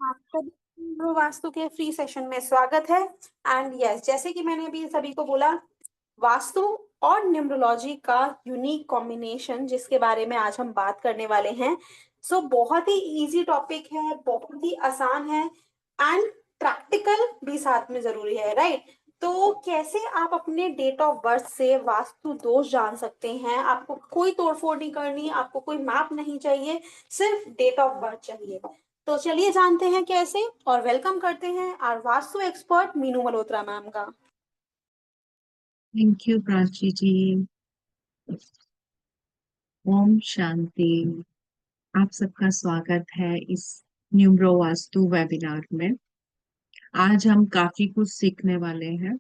आपका भी वास्तु के फ्री सेशन में स्वागत है। एंड यस, जैसे कि मैंने अभी सभी को बोला, वास्तु और न्यूमरोलॉजी का यूनिक कॉम्बिनेशन जिसके बारे में आज हम बात करने वाले हैं। बहुत ही इजी टॉपिक है, बहुत ही आसान है एंड प्रैक्टिकल भी साथ में जरूरी है, राइट? तो कैसे आप अपने डेट ऑफ बर्थ से वास्तु दोष जान सकते हैं? आपको कोई तोड़फोड़ नहीं करनी, आपको कोई मैप नहीं चाहिए, सिर्फ डेट ऑफ बर्थ चाहिए। तो चलिए जानते हैं कैसे, और वेलकम करते हैं our Vastu expert Meenu Malhotra ma'am का। Thank you Prachi ji. ओम शांति। आप सबका स्वागत है इस न्यूमरो वास्तु वेबिनार में। आज हम काफी कुछ सीखने वाले हैं।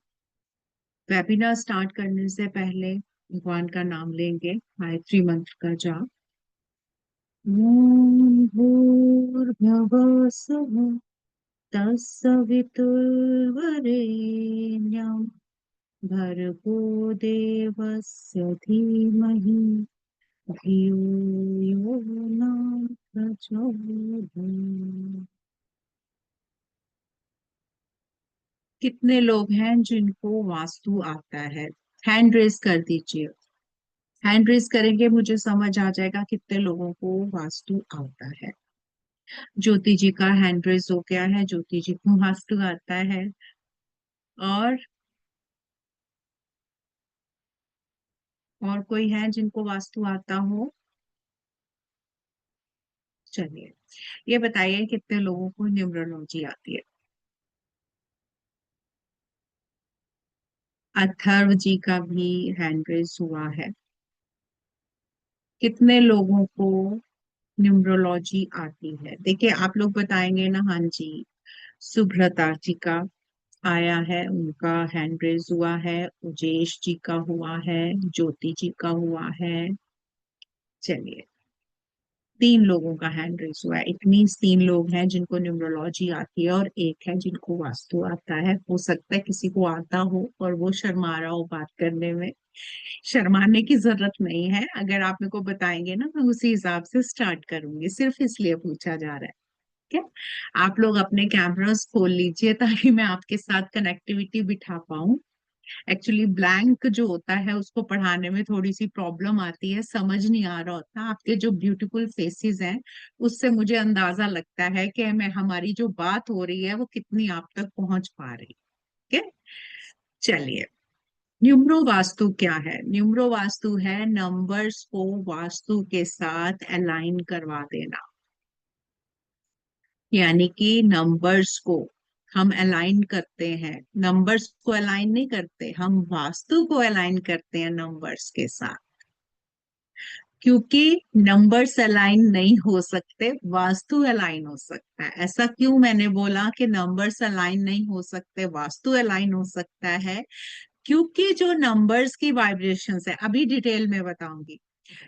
वेबिनार स्टार्ट करने से पहले भगवान का नाम लेंगे, गायत्री मंत्र का जाप। ओम भूर्भुवः स्वः तत्सवितुर्वरेण्यं भर्गो देवस्य धीमहि धियो यो न प्रचोदयात्। कितने लोग हैं जिनको वास्तु आता है? हैंड रेज कर दीजिए। हैंड रेज करेंगे मुझे समझ आ जाएगा कितने लोगों को वास्तु आता है। ज्योति जी का हैंड रेज हो गया है, ज्योति जी को वास्तु आता है। और कोई है जिनको वास्तु आता हो? चलिए, ये बताइए कितने लोगों को न्यूमरोलॉजी आती है? अथर्व जी का भी हैंड रेज हुआ है। कितने लोगों को न्यूमरोलॉजी आती है? देखिए, आप लोग बताएंगे ना। हाँ जी, सुब्रता जी का आया है, उनका हैंड रेज हुआ है। उजेश जी का हुआ है, ज्योति जी का हुआ है। चलिए, 3 लोगों का हैंड रेज हुआ है। इट मीन्स 3 लोग हैं जिनको न्यूमरोलॉजी आती है और एक है जिनको वास्तु आता है। हो सकता है किसी को आता हो और वो शर्मा रहा हो बात करने में। शर्माने की जरूरत नहीं है। अगर आप मेरे को बताएंगे ना, मैं उसी हिसाब से स्टार्ट करूंगी। सिर्फ इसलिए पूछा जा रहा है। ठीक है? आप लोग अपने कैमरास खोल लीजिए ताकि मैं आपके साथ कनेक्टिविटी बिठा पाऊं। एक्चुअली ब्लैंक जो होता है उसको पढ़ाने में थोड़ी सी प्रॉब्लम आती है, समझ नहीं आ रहा होता। आपके जो ब्यूटीफुल फेसेस हैं उससे मुझे अंदाजा लगता है कि मैं हमारी जो बात हो रही है वो कितनी आप तक पहुंच पा रही है। ठीक है? चलिए, न्यूमरो वास्तु क्या है? न्यूमरो वास्तु है नंबर्स को वास्तु के साथ अलाइन करवा देना। यानी कि नंबर्स को हम अलाइन करते हैं। नंबर्स को अलाइन नहीं करते, हम वास्तु को अलाइन करते हैं नंबर्स के साथ। क्योंकि नंबर्स अलाइन नहीं हो सकते, वास्तु अलाइन हो सकता है। ऐसा क्यों मैंने बोला कि नंबर्स अलाइन नहीं हो सकते, वास्तु अलाइन हो सकता है? क्योंकि जो नंबर्स की वाइब्रेशंस है, अभी डिटेल में बताऊंगी।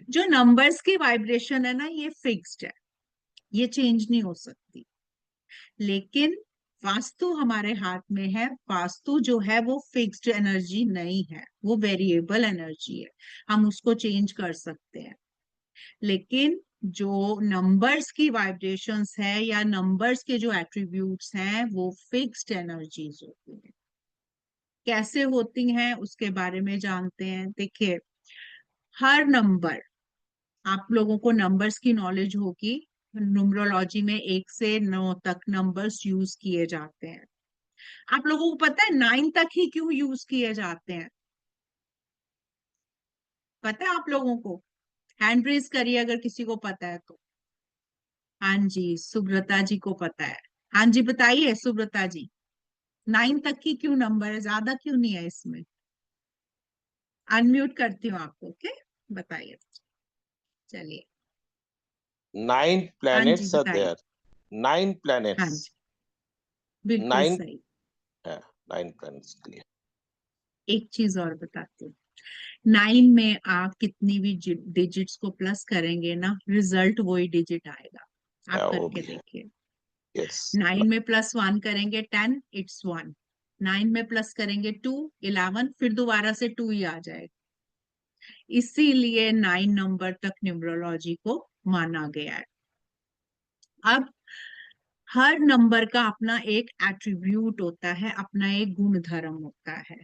जो नंबर्स की वाइब्रेशन है ना, ये फिक्स्ड है, ये चेंज नहीं हो सकती। लेकिन वास्तु हमारे हाथ में है। वास्तु जो है वो फिक्स्ड एनर्जी नहीं है, वो वेरिएबल एनर्जी है। हम उसको चेंज कर सकते हैं। लेकिन जो नंबर्स की वाइब्रेशंस है या नंबर्स के जो एट्रीब्यूट्स हैं वो फिक्स्ड एनर्जीज होती हैं। कैसे होती हैं उसके बारे में जानते हैं। देखिए, हर नंबर, आप लोगों को नंबर्स की नॉलेज होगी। न्यूमरोलॉजी में 1 से 9 तक नंबर्स यूज किए जाते हैं। आप लोगों को पता है 9 तक ही क्यों यूज किए जाते हैं? पता है आप लोगों को? हैंड रेज करिए अगर किसी को पता है तो। हाँ जी, सुब्रता जी को पता है। हाँ जी, बताइए सुब्रता जी। 9 तक की क्यों नंबर है, ज्यादा क्यों नहीं है इसमें? अनम्यूट करती हूँ आपको। ओके, बताइए। चलिए। 9 हाँ जी, planets are बताइए। there. 9 हाँ planets. जी, बिल्कुल 9, सही। 9 planets clear. एक चीज और बताती हूँ। 9 में आप कितनी भी डिजिट्स को प्लस करेंगे ना, रिजल्ट वही डिजिट आएगा। आप वो करके भी है. देखिए। Yes. 9 में +1 करेंगे 10, इट्स 1। 9 में प्लस करेंगे 2, 11, फिर दोबारा से 2 ही आ जाएगा। इसीलिए 9 नंबर तक न्यूमरोलॉजी को माना गया है। अब हर नंबर का अपना एक एट्रीब्यूट होता है, अपना एक गुण धर्म होता है,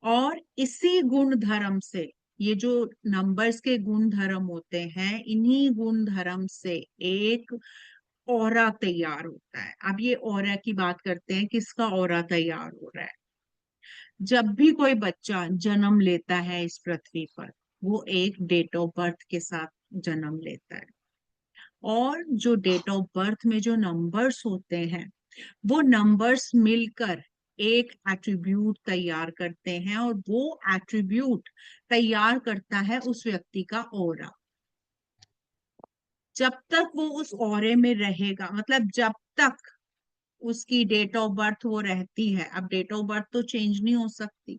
और इसी गुण धर्म से, ये जो नंबर्स के गुण धर्म होते हैं, इन्हीं गुण धर्म से एक ऑरा तैयार होता है। अब ये ऑरा की बात करते हैं, किसका ऑरा तैयार हो रहा है? जब भी कोई बच्चा जन्म लेता है इस पृथ्वी पर, वो एक डेट ऑफ बर्थ के साथ जन्म लेता है, और जो डेट ऑफ बर्थ में जो नंबर्स होते हैं, वो नंबर्स मिलकर एक एट्रीब्यूट तैयार करते हैं, और वो एट्रीब्यूट तैयार करता है उस व्यक्ति का ऑरा। जब तक वो उस ऑरे में रहेगा, मतलब जब तक उसकी डेट ऑफ बर्थ वो रहती है, अब डेट ऑफ बर्थ तो चेंज नहीं हो सकती,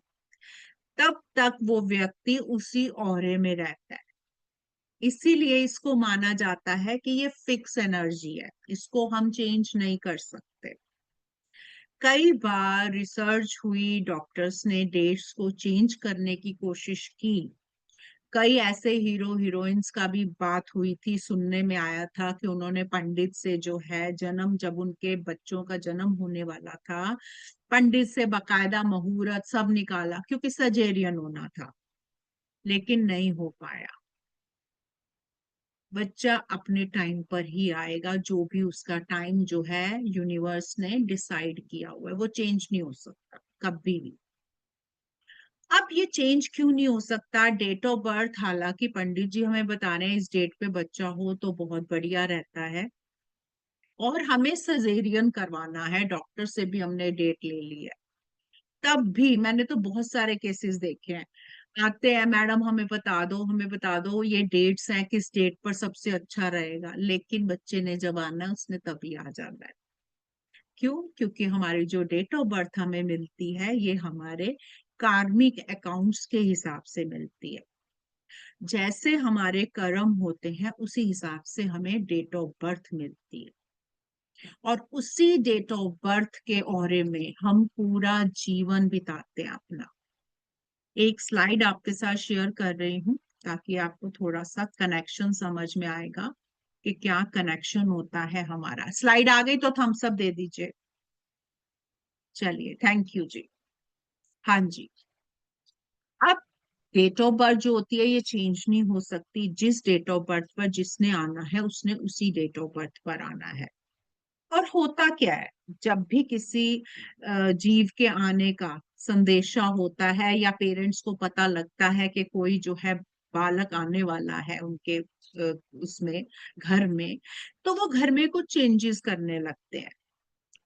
तब तक वो व्यक्ति उसी ऑरे में रहता है। इसीलिए इसको माना जाता है कि ये फिक्स एनर्जी है, इसको हम चेंज नहीं कर सकते। कई बार रिसर्च हुई, डॉक्टर्स ने डेट्स को चेंज करने की कोशिश की। कई ऐसे हीरो हीरोइंस का भी बात हुई थी, सुनने में आया था कि उन्होंने पंडित से जो है जन्म, जब उनके बच्चों का जन्म होने वाला था, पंडित से बकायदा मुहूर्त सब निकाला, क्योंकि सजेरियन होना था, लेकिन नहीं हो पाया। बच्चा अपने टाइम पर ही आएगा, जो भी उसका टाइम जो है यूनिवर्स ने डिसाइड किया हुआ है, वो चेंज नहीं हो सकता कभी भी। अब ये चेंज क्यों नहीं हो सकता? डेट ऑफ बर्थ, हालांकि पंडित जी हमें बता रहे हैं इस डेट पे बच्चा हो तो बहुत बढ़िया रहता है, और हमें सजेरियन करवाना है, डॉक्टर से भी हमने डेट ले ली है, तब भी मैंने तो बहुत सारे केसेस देखे हैं, आते हैं मैडम हमें बता दो, हमें बता दो ये डेट्स हैं, किस डेट पर सबसे अच्छा रहेगा, लेकिन बच्चे ने जब आना है उसने तभी आ जाना है। क्यों? क्योंकि हमारी जो डेट ऑफ बर्थ हमें मिलती है, ये हमारे कार्मिक अकाउंट्स के हिसाब से मिलती है। जैसे हमारे कर्म होते हैं उसी हिसाब से हमें डेट ऑफ बर्थ मिलती है, और उसी डेट ऑफ बर्थ के औरे में हम पूरा जीवन बिताते हैं अपना। एक स्लाइड आपके साथ शेयर कर रही हूँ, ताकि आपको थोड़ा सा कनेक्शन समझ में आएगा कि क्या कनेक्शन होता है हमारा। स्लाइड आ गई तो थम्स अप दे दीजिए। चलिए, थैंक यू जी। हाँ जी। अब डेट ऑफ बर्थ जो होती है ये चेंज नहीं हो सकती, जिस डेट ऑफ बर्थ पर जिसने आना है उसने उसी डेट ऑफ बर्थ पर आना है। और होता क्या है, जब भी किसी जीव के आने का संदेशा होता है, या पेरेंट्स को पता लगता है कि कोई जो है बालक आने वाला है उनके उसमें, घर में, तो वो घर में कुछ चेंजेस करने लगते हैं।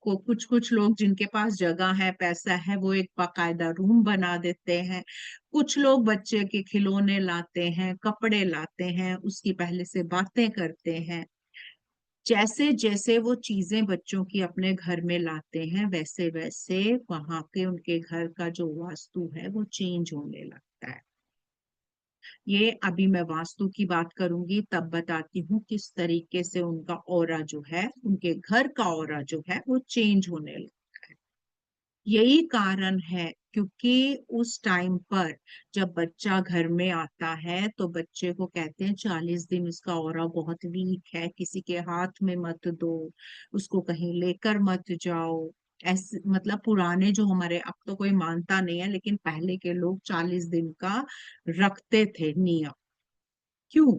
को कुछ कुछ लोग जिनके पास जगह है, पैसा है, वो एक बाकायदा रूम बना देते हैं। कुछ लोग बच्चे के खिलौने लाते हैं, कपड़े लाते हैं, उसकी पहले से बातें करते हैं। जैसे जैसे वो चीजें बच्चों की अपने घर में लाते हैं, वैसे वैसे वहां के उनके घर का जो वास्तु है वो चेंज होने लगता है। ये अभी मैं वास्तु की बात करूंगी तब बताती हूँ किस तरीके से उनका ऑरा जो है, उनके घर का ऑरा जो है वो चेंज होने लगता है। यही कारण है, क्योंकि उस टाइम पर जब बच्चा घर में आता है तो बच्चे को कहते हैं 40 दिन उसका ऑरा बहुत वीक है, किसी के हाथ में मत दो, उसको कहीं लेकर मत जाओ। ऐसे मतलब पुराने जो हमारे, अब तो कोई मानता नहीं है, लेकिन पहले के लोग 40 दिन का रखते थे नियम। क्यों?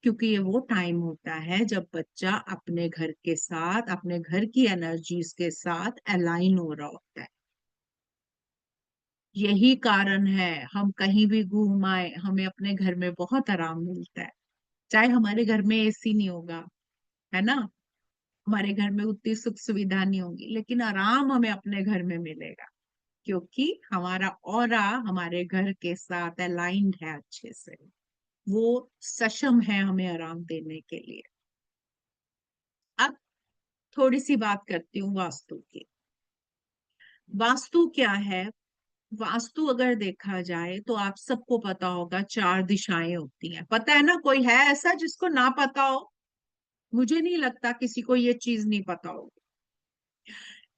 क्योंकि ये वो टाइम होता है जब बच्चा अपने घर के साथ, अपने घर की एनर्जीज के साथ अलाइन हो रहा होता है। यही कारण है, हम कहीं भी घूम आए हमें अपने घर में बहुत आराम मिलता है, चाहे हमारे घर में एसी नहीं होगा, है ना, हमारे घर में उतनी सुख सुविधा नहीं होगी, लेकिन आराम हमें अपने घर में मिलेगा, क्योंकि हमारा ऑरा हमारे घर के साथ अलाइंड है अच्छे से, वो सक्षम है हमें आराम देने के लिए। अब थोड़ी सी बात करती हूँ वास्तु की। वास्तु क्या है? वास्तु अगर देखा जाए तो आप सबको पता होगा 4 दिशाएं होती हैं, पता है ना? कोई है ऐसा जिसको ना पता हो? मुझे नहीं लगता किसी को ये चीज नहीं पता होगी।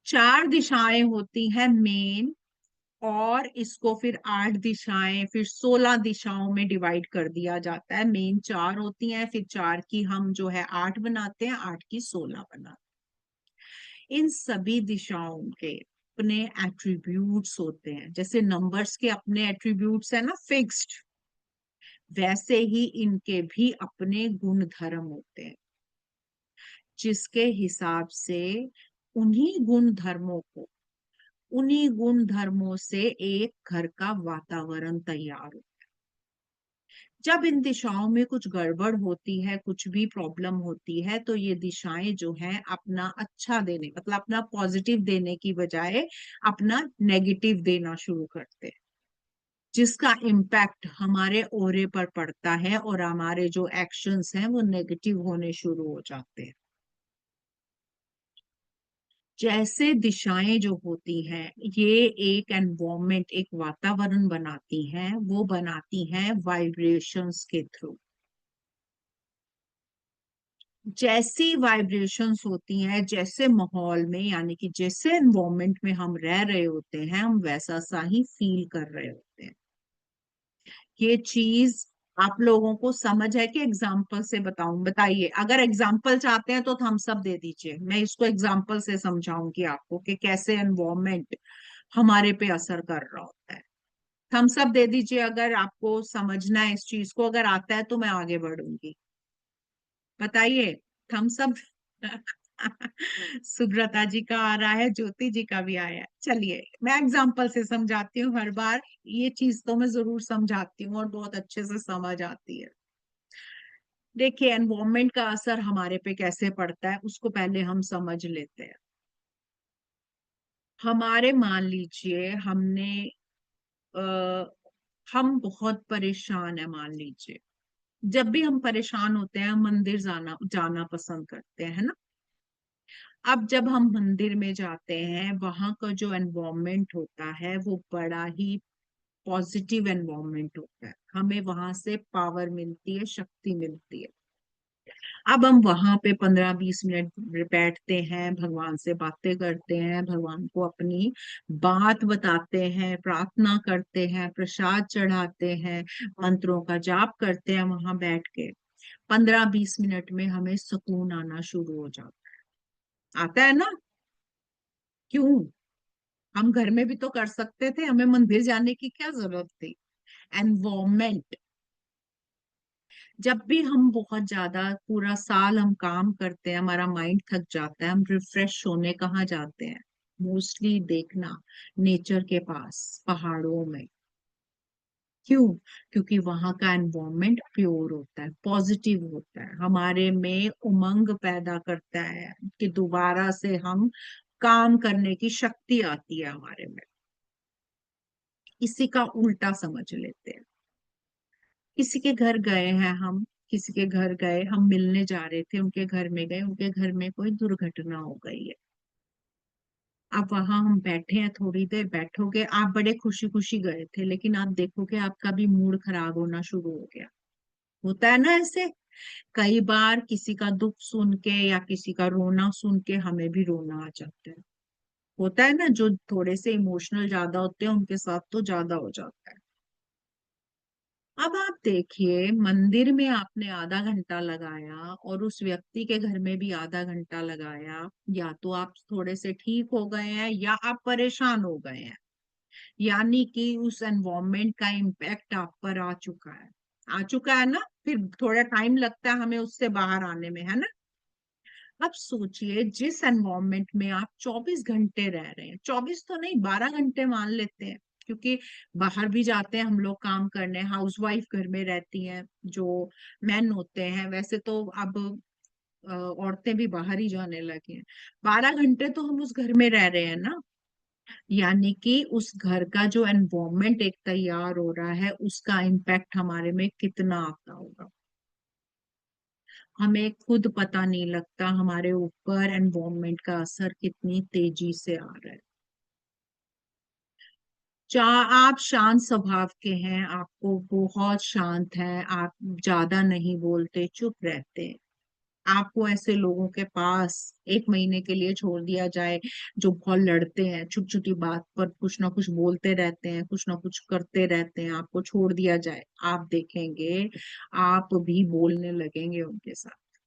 4 दिशाएं होती हैं मेन, और इसको फिर 8 दिशाएं, फिर 16 दिशाओं में डिवाइड कर दिया जाता है। मेन 4 होती हैं, फिर 4 की हम जो है 8 बनाते हैं, 8 की 16 बनाते हैं। इन सभी दिशाओं के अपने एट्रीब्यूट्स होते हैं। जैसे नंबर्स के अपने एट्रीब्यूट्स है ना फिक्स्ड, वैसे ही इनके भी अपने गुण धर्म होते हैं, जिसके हिसाब से उन्हीं गुण धर्मों को, उन्हीं गुण धर्मों से एक घर का वातावरण तैयार हो। जब इन दिशाओं में कुछ गड़बड़ होती है, कुछ भी प्रॉब्लम होती है, तो ये दिशाएं जो हैं अपना अच्छा देने, मतलब अपना पॉजिटिव देने की बजाय अपना नेगेटिव देना शुरू करते हैं, जिसका इम्पैक्ट हमारे ओरे पर पड़ता है और हमारे जो एक्शंस हैं वो नेगेटिव होने शुरू हो जाते हैं। जैसे दिशाएं जो होती हैं ये एक एनवायरमेंट, एक वातावरण बनाती हैं, वो बनाती हैं वाइब्रेशंस के थ्रू। जैसी वाइब्रेशंस होती हैं, जैसे माहौल में, यानी कि जैसे एनवायरमेंट में हम रह रहे होते हैं, हम वैसा सा ही फील कर रहे होते हैं। ये चीज आप लोगों को समझ है कि एग्जाम्पल से बताऊं? बताइए, अगर एग्जाम्पल चाहते हैं तो थम्स अप दे दीजिए, मैं इसको एग्जाम्पल से समझाऊंगी आपको कि कैसे एनवायरमेंट हमारे पे असर कर रहा होता है। थम्स अप दे दीजिए अगर आपको समझना है इस चीज को, अगर आता है तो मैं आगे बढ़ूंगी। बताइए, थम्स अप। सुब्रता जी का आ रहा है, ज्योति जी का भी आया है। चलिए मैं एग्जांपल से समझाती हूँ, हर बार ये चीज तो मैं जरूर समझाती हूँ और बहुत अच्छे से समझ आती है। देखिए, एनवायरमेंट का असर हमारे पे कैसे पड़ता है उसको पहले हम समझ लेते हैं। हमारे, मान लीजिए आ, हम बहुत परेशान है, मान लीजिए। जब भी हम परेशान होते हैं हम मंदिर जाना जाना पसंद करते हैं, है ना? अब जब हम मंदिर में जाते हैं, वहां का जो एनवायरमेंट होता है वो बड़ा ही पॉजिटिव एनवायरमेंट होता है, हमें वहां से पावर मिलती है, शक्ति मिलती है। अब हम वहां पे 15-20 मिनट बैठते हैं, भगवान से बातें करते हैं, भगवान को अपनी बात बताते हैं, प्रार्थना करते हैं, प्रसाद चढ़ाते हैं, मंत्रों का जाप करते हैं। वहां बैठ के 15-20 मिनट में हमें सुकून आना शुरू हो जाता है, आता है ना? क्यों? हम घर में भी तो कर सकते थे, हमें मंदिर जाने की क्या जरूरत थी? एनवायरमेंट। जब भी हम बहुत ज्यादा, पूरा साल हम काम करते हैं, हमारा माइंड थक जाता है, हम रिफ्रेश होने कहाँ जाते हैं? मोस्टली देखना, नेचर के पास, पहाड़ों में। क्यों? क्योंकि वहां का एनवायरमेंट प्योर होता है, पॉजिटिव होता है, हमारे में उमंग पैदा करता है कि दोबारा से हम काम करने की शक्ति आती है हमारे में। इसी का उल्टा समझ लेते हैं। किसी के घर गए हैं हम, किसी के घर गए, हम मिलने जा रहे थे, उनके घर में गए, उनके घर में कोई दुर्घटना हो गई है। अब वहां हम बैठे हैं, थोड़ी देर बैठोगे, आप बड़े खुशी खुशी गए थे, लेकिन आप देखोगे आपका भी मूड खराब होना शुरू हो गया। होता है ना ऐसे? कई बार किसी का दुख सुन के या किसी का रोना सुन के हमें भी रोना आ जाता है। होता है ना, जो थोड़े से इमोशनल ज्यादा होते हैं उनके साथ तो ज्यादा हो जाता है। अब आप देखिए, मंदिर में आपने आधा घंटा लगाया और उस व्यक्ति के घर में भी आधा घंटा लगाया, या तो आप थोड़े से ठीक हो गए हैं या आप परेशान हो गए हैं, यानी कि उस एनवायरमेंट का इम्पैक्ट आप पर आ चुका है। आ चुका है ना? फिर थोड़ा टाइम लगता है हमें उससे बाहर आने में, है ना? अब सोचिए, जिस एनवायरमेंट में आप 24 घंटे रह रहे हैं, 24 तो नहीं, 12 घंटे मान लेते हैं, क्योंकि बाहर भी जाते हैं हम लोग काम करने, हाउसवाइफ घर में रहती हैं, जो मैन होते हैं, वैसे तो अब औरतें भी बाहर ही जाने लगी हैं। 12 घंटे तो हम उस घर में रह रहे हैं ना, यानी कि उस घर का जो एनवायरमेंट एक तैयार हो रहा है उसका इम्पैक्ट हमारे में कितना आता होगा, हमें खुद पता नहीं लगता हमारे ऊपर एनवायरमेंट का असर कितनी तेजी से आ रहा है। आप शांत स्वभाव के हैं, आपको बहुत शांत है, आप ज्यादा नहीं बोलते, चुप रहते हैं, आपको ऐसे लोगों के पास 1 महीने के लिए छोड़ दिया जाए जो बहुत लड़ते हैं, छोटी छोटी बात पर कुछ ना कुछ बोलते रहते हैं, कुछ ना कुछ करते रहते हैं, आपको छोड़ दिया जाए, आप देखेंगे आप भी बोलने लगेंगे उनके साथ।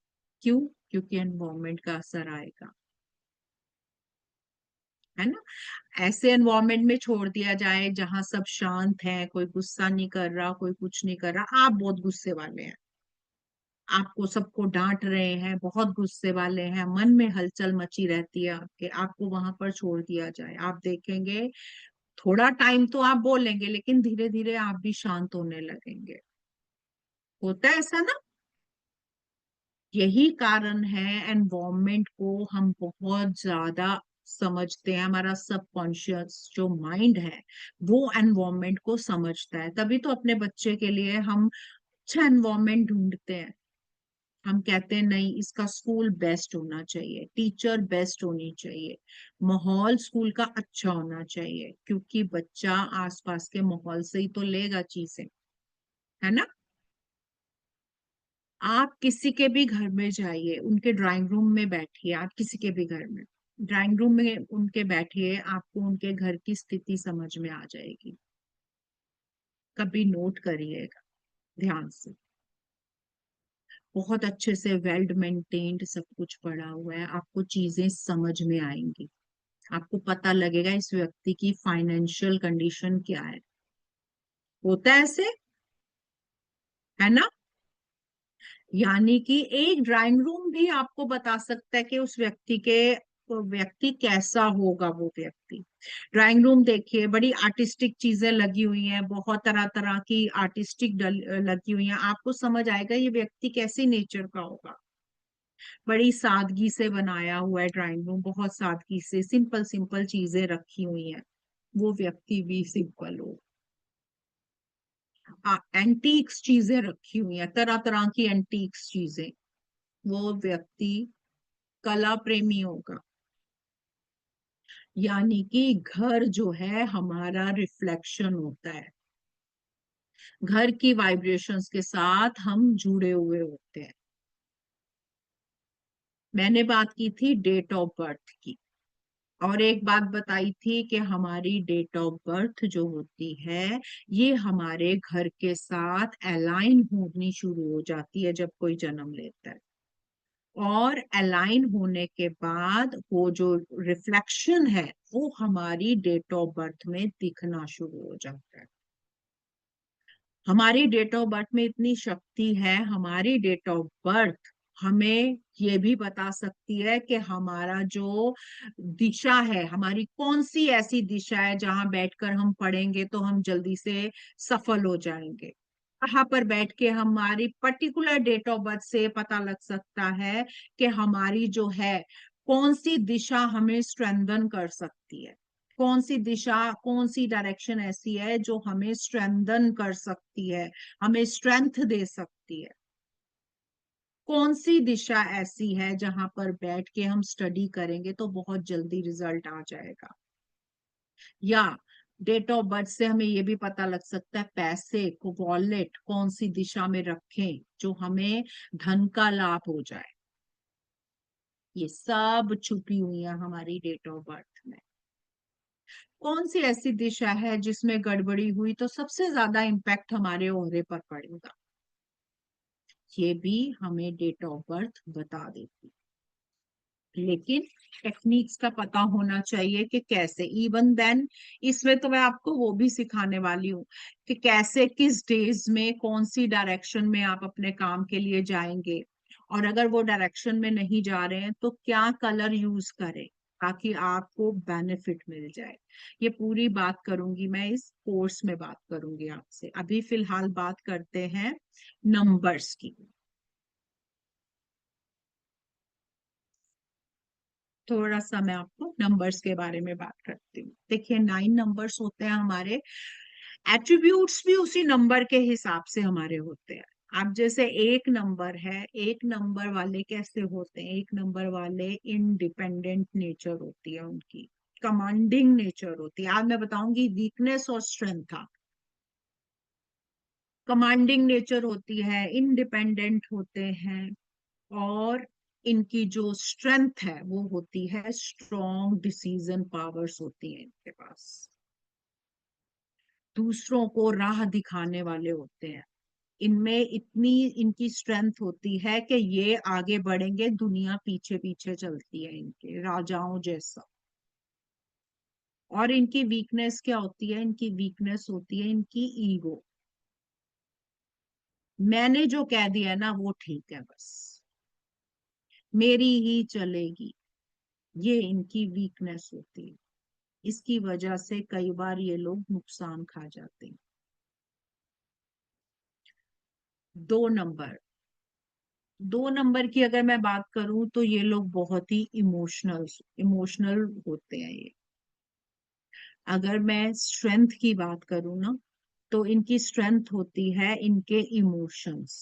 क्यों? क्योंकि एनवायरमेंट का असर आएगा। है ना। ऐसे एनवायरनमेंट में छोड़ दिया जाए जहां सब शांत है, कोई गुस्सा नहीं कर रहा, कोई कुछ नहीं कर रहा, आप बहुत गुस्से वाले हैं, आपको सबको डांट रहे हैं, बहुत गुस्से वाले हैं, मन में हलचल मची रहती है आपके, आपको वहां पर छोड़ दिया जाए, आप देखेंगे थोड़ा टाइम तो आप बोलेंगे लेकिन धीरे धीरे आप भी शांत होने लगेंगे। होता है ऐसा ना। यही कारण है एनवायरमेंट को हम बहुत ज्यादा समझते हैं, हमारा सबकॉन्शियस जो माइंड है वो एनवायरमेंट को समझता है, तभी तो अपने बच्चे के लिए हम अच्छा एनवायरमेंट ढूंढते हैं। हम कहते हैं नहीं, इसका स्कूल बेस्ट होना चाहिए, टीचर बेस्ट होनी चाहिए, माहौल स्कूल का अच्छा होना चाहिए, क्योंकि बच्चा आसपास के माहौल से ही तो लेगा चीजें, है ना। आप किसी के भी घर में जाइए, उनके ड्राइंग रूम में बैठिए, आप किसी के भी घर में ड्राइंग रूम में उनके बैठिए, आपको उनके घर की स्थिति समझ में आ जाएगी। कभी नोट करिएगा ध्यान से, बहुत अच्छे से वेल मेंटेन्ड सब कुछ पड़ा हुआ है, आपको चीजें समझ में आएंगी, आपको पता लगेगा इस व्यक्ति की फाइनेंशियल कंडीशन क्या है। होता है ऐसे, है ना। यानी कि एक ड्राइंग रूम भी आपको बता सकता है कि उस व्यक्ति के, वो व्यक्ति कैसा होगा, वो व्यक्ति। ड्राइंग रूम देखिए, बड़ी आर्टिस्टिक चीजें लगी हुई हैं, बहुत तरह तरह की आर्टिस्टिक लगी हुई हैं, आपको समझ आएगा ये व्यक्ति कैसी नेचर का होगा। बड़ी सादगी से बनाया हुआ है ड्राइंग रूम, बहुत सादगी से सिंपल सिंपल चीजें रखी हुई हैं, वो व्यक्ति भी सिंपल हो। एंटीक्स चीजें रखी हुई हैं, तरह तरह की एंटीक्स चीजें, वो व्यक्ति कला प्रेमी होगा। यानी कि घर जो है हमारा रिफ्लेक्शन होता है, घर की वाइब्रेशंस के साथ हम जुड़े हुए होते हैं। मैंने बात की थी डेट ऑफ बर्थ की, और एक बात बताई थी कि हमारी डेट ऑफ बर्थ जो होती है ये हमारे घर के साथ अलाइन होनी शुरू हो जाती है जब कोई जन्म लेता है, और अलाइन होने के बाद वो जो रिफ्लेक्शन है वो हमारी डेट ऑफ बर्थ में दिखना शुरू हो जाता है। हमारी डेट ऑफ बर्थ में इतनी शक्ति है, हमारी डेट ऑफ बर्थ हमें ये भी बता सकती है कि हमारा जो दिशा है, हमारी कौन सी ऐसी दिशा है जहां बैठकर हम पढ़ेंगे तो हम जल्दी से सफल हो जाएंगे। कहाँ पर बैठ के हमारी पर्टिकुलर डेट ऑफ बर्थ से पता लग सकता है कि हमारी जो है कौन सी दिशा हमें स्ट्रेंथन कर सकती है, कौन सी दिशा, कौन सी डायरेक्शन ऐसी है जो हमें स्ट्रेंथन कर सकती है, हमें स्ट्रेंथ दे सकती है, कौन सी दिशा ऐसी है जहां पर बैठ के हम स्टडी करेंगे तो बहुत जल्दी रिजल्ट आ जाएगा। या डेट ऑफ बर्थ से हमें ये भी पता लग सकता है पैसे को वॉलेट कौन सी दिशा में रखें जो हमें धन का लाभ हो जाए। ये सब छुपी हुई है हमारी डेट ऑफ बर्थ में। कौन सी ऐसी दिशा है जिसमें गड़बड़ी हुई तो सबसे ज्यादा इम्पैक्ट हमारे ओहरे पर पड़ेगा, ये भी हमें डेट ऑफ बर्थ बता देती। लेकिन टेक्निक्स का पता होना चाहिए कि कैसे, इवन देन इसमें तो मैं आपको वो भी सिखाने वाली हूँ कि कैसे किस डेज में कौन सी डायरेक्शन में आप अपने काम के लिए जाएंगे, और अगर वो डायरेक्शन में नहीं जा रहे हैं तो क्या कलर यूज करें ताकि आपको बेनिफिट मिल जाए। ये पूरी बात करूंगी मैं, इस कोर्स में बात करूंगी आपसे। अभी फिलहाल बात करते हैं नंबर्स की। थोड़ा सा मैं आपको नंबर्स के बारे में बात करती हूँ। देखिए 9 नंबर्स होते हैं हमारे, एट्रीब्यूट्स भी उसी नंबर के हिसाब से हमारे होते हैं। आप जैसे एक नंबर है, एक नंबर वाले कैसे होते हैं, एक नंबर वाले इंडिपेंडेंट नेचर होती है उनकी, कमांडिंग नेचर होती है। आज मैं बताऊंगी वीकनेस और स्ट्रेंथ। कमांडिंग नेचर होती है, इंडिपेंडेंट होते हैं, और इनकी जो स्ट्रेंथ है वो होती है स्ट्रॉन्ग डिसीजन पावर्स होती है इनके पास, दूसरों को राह दिखाने वाले होते हैं। इनमें इतनी इनकी स्ट्रेंथ होती है कि ये आगे बढ़ेंगे, दुनिया पीछे पीछे चलती है इनके, राजाओं जैसा। और इनकी वीकनेस क्या होती है? इनकी वीकनेस होती है इनकी ईगो। मैंने जो कह दिया ना वो ठीक है, बस मेरी ही चलेगी, ये इनकी वीकनेस होती है। इसकी वजह से कई बार ये लोग नुकसान खा जाते हैं। 2 नंबर, 2 नंबर की अगर मैं बात करूं तो ये लोग बहुत ही इमोशनल इमोशनल होते हैं ये। अगर मैं स्ट्रेंथ की बात करूं ना, तो इनकी स्ट्रेंथ होती है इनके इमोशंस।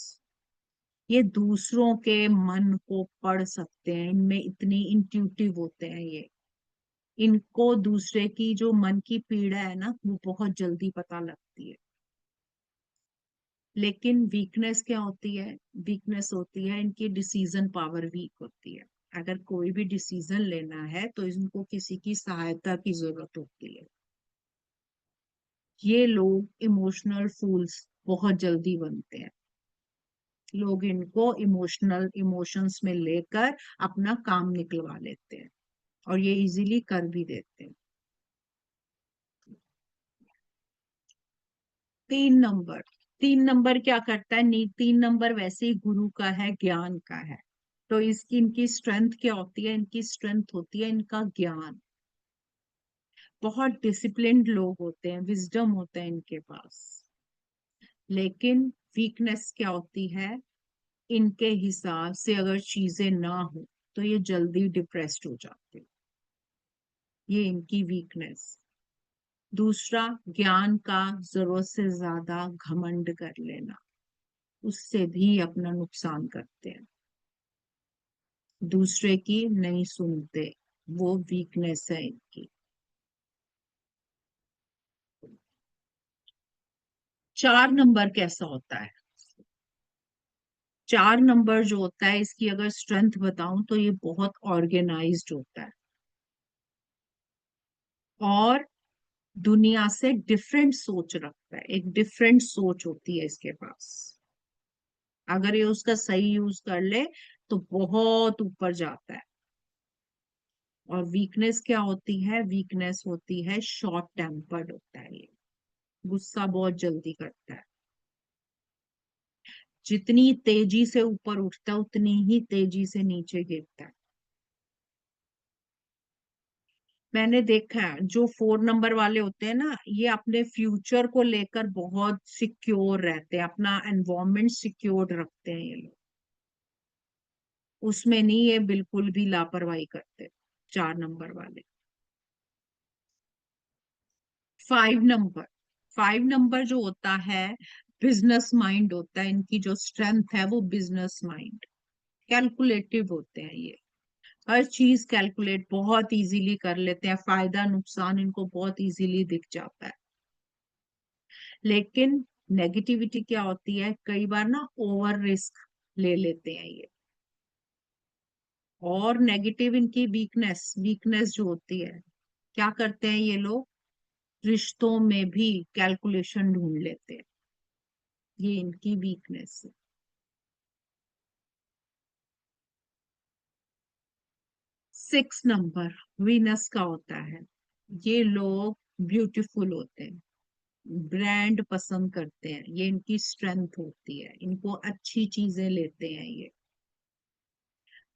ये दूसरों के मन को पढ़ सकते हैं, इनमें इतनी इंट्यूटिव होते हैं ये। इनको दूसरे की जो मन की पीड़ा है ना वो बहुत जल्दी पता लगती है। लेकिन वीकनेस क्या होती है? वीकनेस होती है इनकी डिसीजन पावर वीक होती है। अगर कोई भी डिसीजन लेना है तो इनको किसी की सहायता की जरूरत होती है। ये लोग इमोशनल फूल्स बहुत जल्दी बनते हैं। लोग इनको इमोशनल इमोशंस में लेकर अपना काम निकलवा लेते हैं और ये इजीली कर भी देते हैं। 3 नंबर, 3 नंबर क्या करता है? नहीं, 3 नंबर वैसे ही गुरु का है, ज्ञान का है। तो इसकी इनकी स्ट्रेंथ क्या होती है? इनकी स्ट्रेंथ होती है इनका ज्ञान। बहुत डिसिप्लिन्ड लोग होते हैं, विजडम होता है इनके पास। लेकिन वीकनेस क्या होती है? इनके हिसाब से अगर चीजें ना हो तो ये जल्दी डिप्रेस्ड हो जाते हैं। ये इनकी वीकनेस। दूसरा, ज्ञान का जरूरत से ज्यादा घमंड कर लेना, उससे भी अपना नुकसान करते हैं। दूसरे की नहीं सुनते, वो वीकनेस है इनकी। 4 नंबर कैसा होता है? 4 नंबर जो होता है, इसकी अगर स्ट्रेंथ बताऊं तो ये बहुत ऑर्गेनाइज्ड होता है और दुनिया से डिफरेंट सोच रखता है। एक डिफरेंट सोच होती है इसके पास। अगर ये उसका सही यूज कर ले तो बहुत ऊपर जाता है। और वीकनेस क्या होती है? वीकनेस होती है शॉर्ट टेम्पर्ड होता है ये। गुस्सा बहुत जल्दी करता है। जितनी तेजी से ऊपर उठता है उतनी ही तेजी से नीचे गिरता है। मैंने देखा है जो 4 नंबर वाले होते हैं ना, ये अपने फ्यूचर को लेकर बहुत सिक्योर रहते हैं, अपना एनवायरमेंट सिक्योर रखते हैं ये लोग। उसमें नहीं ये बिल्कुल भी लापरवाही करते 4 नंबर वाले। 5 नंबर, 5 नंबर जो होता है बिजनेस माइंड होता है। इनकी जो स्ट्रेंथ है वो बिजनेस माइंड। कैलकुलेटिव होते हैं ये। हर चीज कैलकुलेट बहुत इजीली कर लेते हैं, फायदा नुकसान इनको बहुत इजीली दिख जाता है। लेकिन नेगेटिविटी क्या होती है? कई बार ना ओवर रिस्क ले लेते हैं ये। और नेगेटिव इनकी वीकनेस, वीकनेस जो होती है, क्या करते हैं ये लोग? रिश्तों में भी कैलकुलेशन ढूंढ लेते हैं। ये इनकी वीकनेस है। 6 नंबर वीनस का होता है। ये लोग ब्यूटीफुल होते हैं, ब्रांड पसंद करते हैं, ये इनकी स्ट्रेंथ होती है। इनको अच्छी चीजें लेते हैं ये।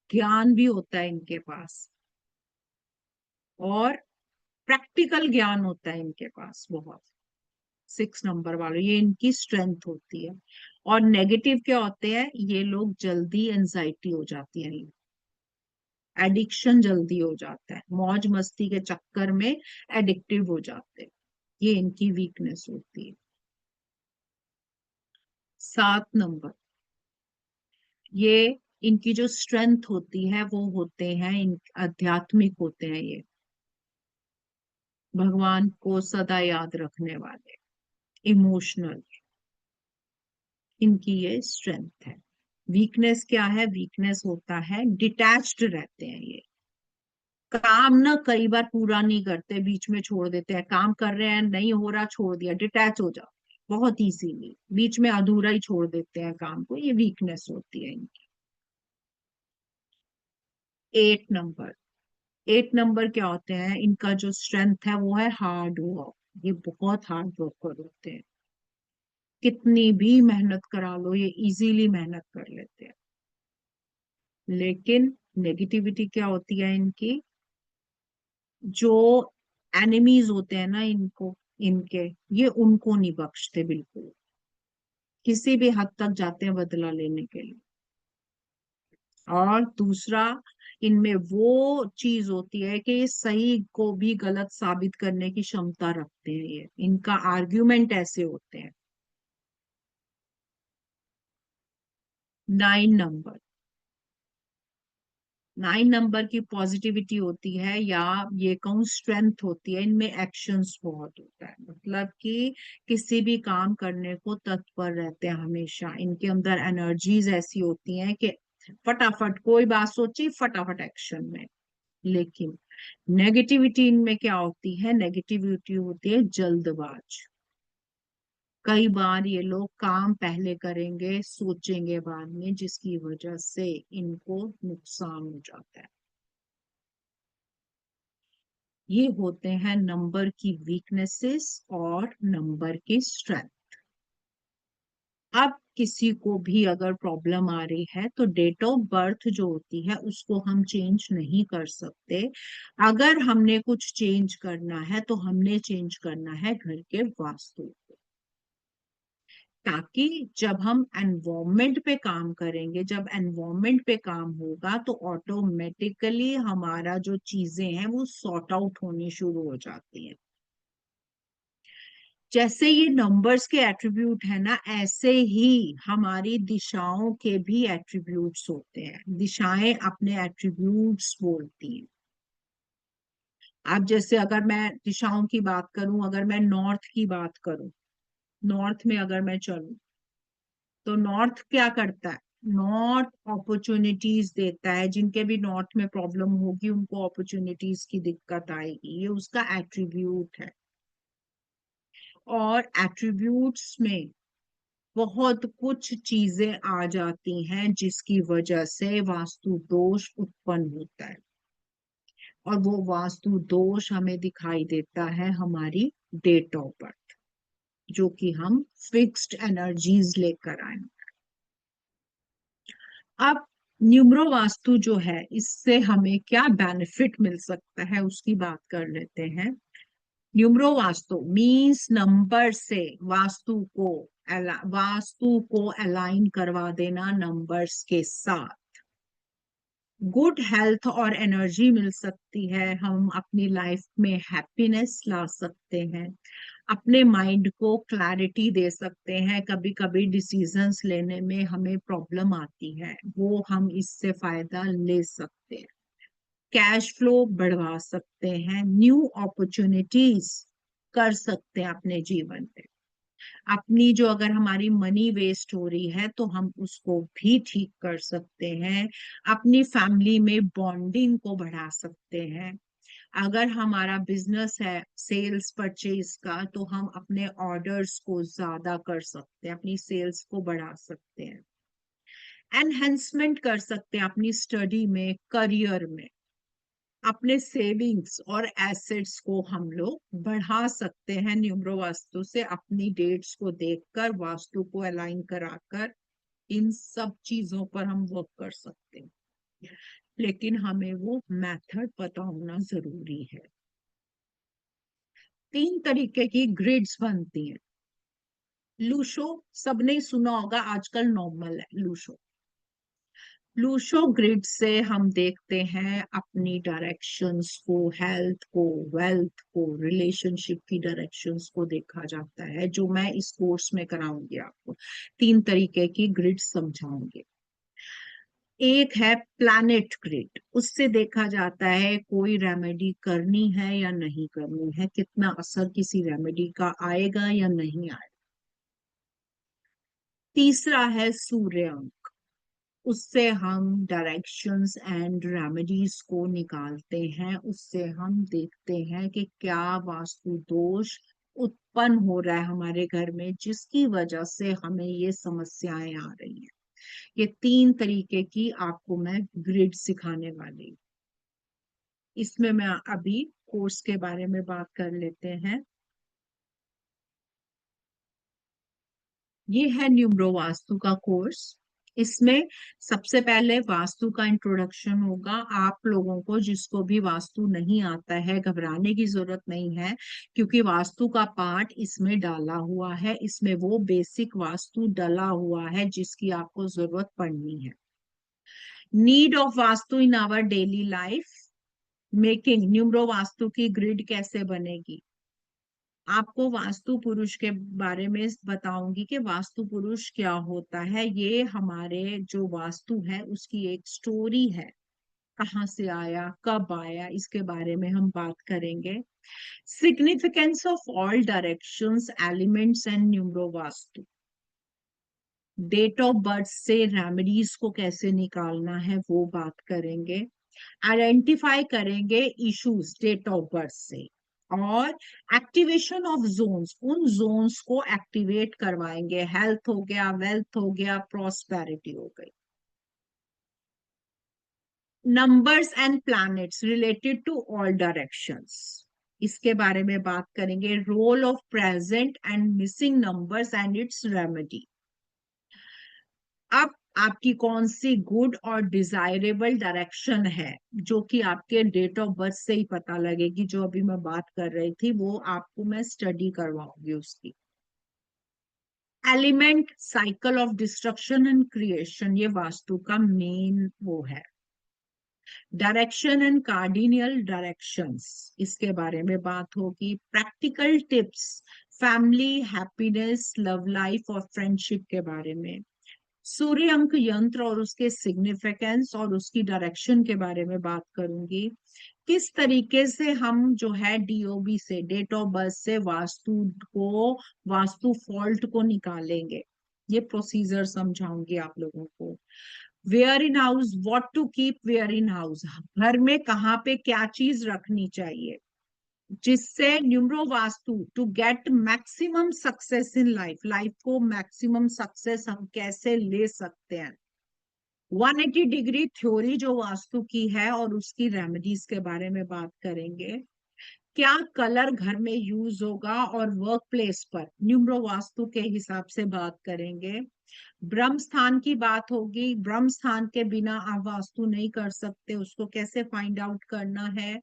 ज्ञान भी होता है इनके पास और प्रैक्टिकल ज्ञान होता है इनके पास बहुत। 6 नंबर वाले, ये इनकी स्ट्रेंथ होती है। और नेगेटिव क्या होते हैं? ये लोग जल्दी एंजाइटी हो जाती है, एडिक्शन जल्दी हो जाता है, मौज मस्ती के चक्कर में एडिक्टिव हो जाते हैं। ये इनकी वीकनेस होती है। 7 नंबर, ये इनकी जो स्ट्रेंथ होती है वो होते हैं इन आध्यात्मिक होते हैं ये। भगवान को सदा याद रखने वाले, इमोशनल, इनकी ये स्ट्रेंथ है। वीकनेस क्या है? वीकनेस होता है डिटैच्ड रहते हैं ये। काम ना कई बार पूरा नहीं करते, बीच में छोड़ देते हैं। काम कर रहे हैं, नहीं हो रहा, छोड़ दिया, डिटैच हो जाओ बहुत इजीली, बीच में अधूरा ही छोड़ देते हैं काम को। ये वीकनेस होती है इनकी। 8 नंबर, 8 नंबर क्या होते हैं, इनका जो स्ट्रेंथ है वो है हार्ड वर्क। ये बहुत हार्ड वर्कर होते हैं, कितनी भी मेहनत करा लो ये इजीली मेहनत कर लेते हैं। लेकिन नेगेटिविटी क्या होती है इनकी, जो एनिमीज होते हैं ना इनको, इनके, ये उनको नहीं बख्शते बिल्कुल, किसी भी हद तक जाते हैं बदला लेने के लिए। और दूसरा, इनमें वो चीज होती है कि ये सही को भी गलत साबित करने की क्षमता रखते हैं, ये इनका आर्ग्यूमेंट ऐसे होते हैं। 9 नंबर, 9 नंबर की पॉजिटिविटी होती है, या ये कहूँ स्ट्रेंथ होती है, इनमें एक्शंस बहुत होता है, मतलब कि किसी भी काम करने को तत्पर रहते हैं हमेशा। इनके अंदर एनर्जीज ऐसी होती हैं कि फटाफट कोई बात सोची फटाफट एक्शन में। लेकिन नेगेटिविटी इनमें क्या होती है, नेगेटिविटी होती है जल्दबाज। कई बार ये लोग काम पहले करेंगे सोचेंगे बाद में, जिसकी वजह से इनको नुकसान हो जाता है। ये होते हैं नंबर की वीकनेसेस और नंबर की स्ट्रेंथ। अब किसी को भी अगर प्रॉब्लम आ रही है तो डेट ऑफ बर्थ जो होती है उसको हम चेंज नहीं कर सकते। अगर हमने कुछ चेंज करना है तो हमने चेंज करना है घर के वास्तु को, ताकि जब हम एनवायरमेंट पे काम करेंगे, जब एनवायरमेंट पे काम होगा तो ऑटोमेटिकली हमारा जो चीजें हैं वो सॉर्ट आउट होनी शुरू हो जाती हैं। जैसे ये नंबर्स के एट्रीब्यूट है ना, ऐसे ही हमारी दिशाओं के भी एट्रीब्यूट्स होते हैं। दिशाएं अपने एट्रीब्यूट्स बोलती हैं। अब जैसे अगर मैं दिशाओं की बात करूं, अगर मैं नॉर्थ की बात करूं, नॉर्थ में अगर मैं चलूं तो नॉर्थ क्या करता है, नॉर्थ अपॉर्चुनिटीज देता है। जिनके भी नॉर्थ में प्रॉब्लम होगी उनको अपॉर्चुनिटीज की दिक्कत आएगी, ये उसका एट्रीब्यूट है। और एट्रीब्यूट्स में बहुत कुछ चीजें आ जाती हैं जिसकी वजह से वास्तु दोष उत्पन्न होता है। और वो वास्तु दोष हमें दिखाई देता है हमारी डेट ऑफ बर्थ, जो कि हम फिक्स्ड एनर्जीज लेकर आए। अब न्यूमरो वास्तु जो है इससे हमें क्या बेनिफिट मिल सकता है उसकी बात कर लेते हैं। न्यूमरो वास्तु मीन्स नंबर से वास्तु को अलाइन करवा देना नंबर्स के साथ। गुड हेल्थ और एनर्जी मिल सकती है, हम अपनी लाइफ में हैप्पीनेस ला सकते हैं, अपने माइंड को क्लैरिटी दे सकते हैं। कभी कभी डिसीजंस लेने में हमें प्रॉब्लम आती है, वो हम इससे फायदा ले सकते हैं। कैश फ्लो बढ़वा सकते हैं, न्यू अपॉर्चुनिटीज कर सकते हैं अपने जीवन में। अपनी जो अगर हमारी मनी वेस्ट हो रही है तो हम उसको भी ठीक कर सकते हैं। अपनी फैमिली में बॉन्डिंग को बढ़ा सकते हैं। अगर हमारा बिजनेस है सेल्स परचेज का तो हम अपने ऑर्डर्स को ज्यादा कर सकते हैं, अपनी सेल्स को बढ़ा सकते हैं। एनहेंसमेंट कर सकते हैं अपनी स्टडी में, करियर में। अपने सेविंग्स और एसेट्स को हम लोग बढ़ा सकते हैं न्यूमरो वास्तु से, अपनी डेट्स को देखकर वास्तु को अलाइन कराकर इन सब चीजों पर हम वर्क कर सकते हैं। लेकिन हमें वो मेथड पता होना जरूरी है। 3 तरीके की ग्रिड्स बनती हैं। लूशो सबने सुना होगा, आजकल नॉर्मल है लूशो। लूशो ग्रिड से हम देखते हैं अपनी डायरेक्शंस को, हेल्थ को, वेल्थ को, रिलेशनशिप की डायरेक्शंस को देखा जाता है, जो मैं इस कोर्स में कराऊंगी आपको। 3 तरीके की ग्रिड समझाऊंगी। एक है प्लैनेट ग्रिड, उससे देखा जाता है कोई रेमेडी करनी है या नहीं करनी है, कितना असर किसी रेमेडी का आएगा या नहीं आएगा। तीसरा है सूर्य, उससे हम डायरेक्शंस एंड रेमेडीज को निकालते हैं। उससे हम देखते हैं कि क्या वास्तु दोष उत्पन्न हो रहा है हमारे घर में, जिसकी वजह से हमें ये समस्याएं आ रही हैं। ये 3 तरीके की आपको मैं ग्रिड सिखाने वाली हूँ। इसमें मैं अभी कोर्स के बारे में बात कर लेते हैं। ये है न्यूमरो वास्तु का कोर्स। इसमें सबसे पहले वास्तु का इंट्रोडक्शन होगा। आप लोगों को जिसको भी वास्तु नहीं आता है घबराने की जरूरत नहीं है, क्योंकि वास्तु का पार्ट इसमें डाला हुआ है। इसमें वो बेसिक वास्तु डला हुआ है जिसकी आपको जरूरत पड़नी है। Need of Vastu in our daily life, making numero Vastu की ग्रिड कैसे बनेगी। आपको वास्तु पुरुष के बारे में बताऊंगी कि वास्तु पुरुष क्या होता है। ये हमारे जो वास्तु है उसकी एक स्टोरी है, कहाँ से आया, कब आया, इसके बारे में हम बात करेंगे। Significance of all directions, elements and numero Vastu. Date of birth से रेमेडीज को कैसे निकालना है वो बात करेंगे। आइडेंटिफाई करेंगे इश्यूज डेट ऑफ बर्थ से, और एक्टिवेशन ऑफ जोन्स, उन जोन्स को एक्टिवेट करवाएंगे। हेल्थ हो गया, वेल्थ हो गया, प्रॉस्पेरिटी हो गई। Numbers and planets related to all directions, इसके बारे में बात करेंगे। Role of present and missing numbers and its remedy. अब आपकी कौन सी गुड और डिजायरेबल डायरेक्शन है जो कि आपके डेट ऑफ बर्थ से ही पता लगेगी। जो अभी मैं बात कर रही थी वो आपको मैं स्टडी करवाऊंगी उसकी। Element cycle of destruction and creation, ये वास्तु का मेन वो है। डायरेक्शन एंड कार्डिनियल डायरेक्शंस, इसके बारे में बात होगी। Practical tips, family, happiness, love life और फ्रेंडशिप के बारे में। सूर्य अंक यंत्र और उसके सिग्निफिकेंस और उसकी डायरेक्शन के बारे में बात करूंगी। किस तरीके से हम जो है डीओबी से, डेट ऑफ बर्थ से वास्तु फॉल्ट को निकालेंगे, ये प्रोसीजर समझाऊंगी आप लोगों को। Where in house, what to keep where in house, घर में कहाँ पे क्या चीज रखनी चाहिए जिससे numero Vastu to get maximum success in life, life को मैक्सिमम सक्सेस हम कैसे ले सकते हैं। 180 डिग्री थ्योरी जो वास्तु की है और उसकी रेमेडीज के बारे में बात करेंगे। क्या कलर घर में यूज होगा और वर्क प्लेस पर, न्यूमरो वास्तु के हिसाब से बात करेंगे। ब्रह्म स्थान की बात होगी, ब्रह्म स्थान के बिना आप वास्तु नहीं कर सकते, उसको कैसे फाइंड आउट करना है।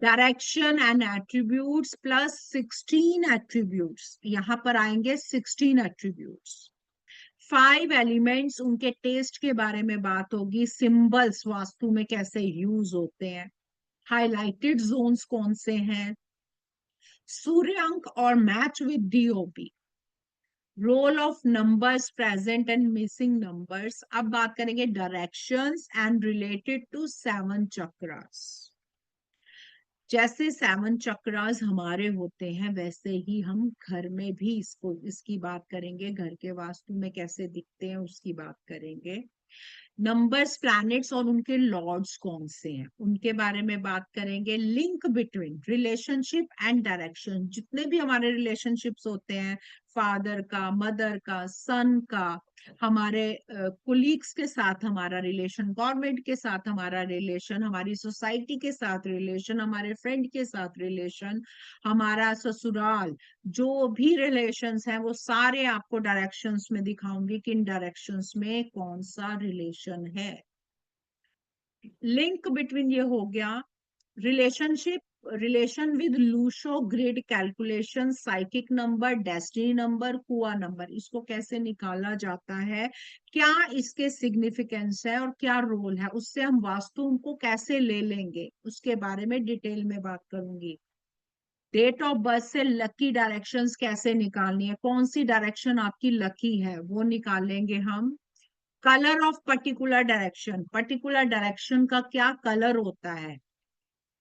Direction and attributes plus 16 attributes, यहां पर आएंगे 16 एट्रीब्यूट्स। 5 एलिमेंट्स, उनके टेस्ट के बारे में बात होगी। सिंबल्स वास्तु में कैसे यूज होते हैं। हाइलाइटेड जोन्स कौन से हैं। सूर्य अंक और match with DOB. Role of numbers, present and missing numbers. अब बात करेंगे directions and related to 7 chakras. जैसे 7 चक्रास हमारे होते हैं वैसे ही हम घर में भी इसकी बात करेंगे। घर के वास्तु में कैसे दिखते हैं उसकी बात करेंगे। नंबर्स, प्लैनेट्स और उनके लॉर्ड्स कौन से हैं उनके बारे में बात करेंगे। Link between relationship and direction, जितने भी हमारे रिलेशनशिप्स होते हैं, फादर का, मदर का, सन का, हमारे कुलीग्स के साथ हमारा रिलेशन, गवर्नमेंट के साथ हमारा रिलेशन, हमारी सोसाइटी के साथ रिलेशन, हमारे फ्रेंड के साथ रिलेशन, हमारा ससुराल, जो भी रिलेशंस हैं वो सारे आपको डायरेक्शंस में दिखाऊंगी कि इन डायरेक्शंस में कौन सा रिलेशन है। लिंक बिटवीन ये हो गया। Relationship, relation with Lo Shu grid calculation, psychic number, destiny number, kua number, इसको कैसे निकाला जाता है, क्या इसके सिग्निफिकेंस है और क्या रोल है, उससे हम वास्तु को कैसे ले लेंगे उसके बारे में डिटेल में बात करूंगी। डेट ऑफ बर्थ से लकी डायरेक्शंस कैसे निकालनी है, कौन सी डायरेक्शन आपकी लकी है वो निकालेंगे हम। Colour of particular direction, particular direction का क्या कलर होता है।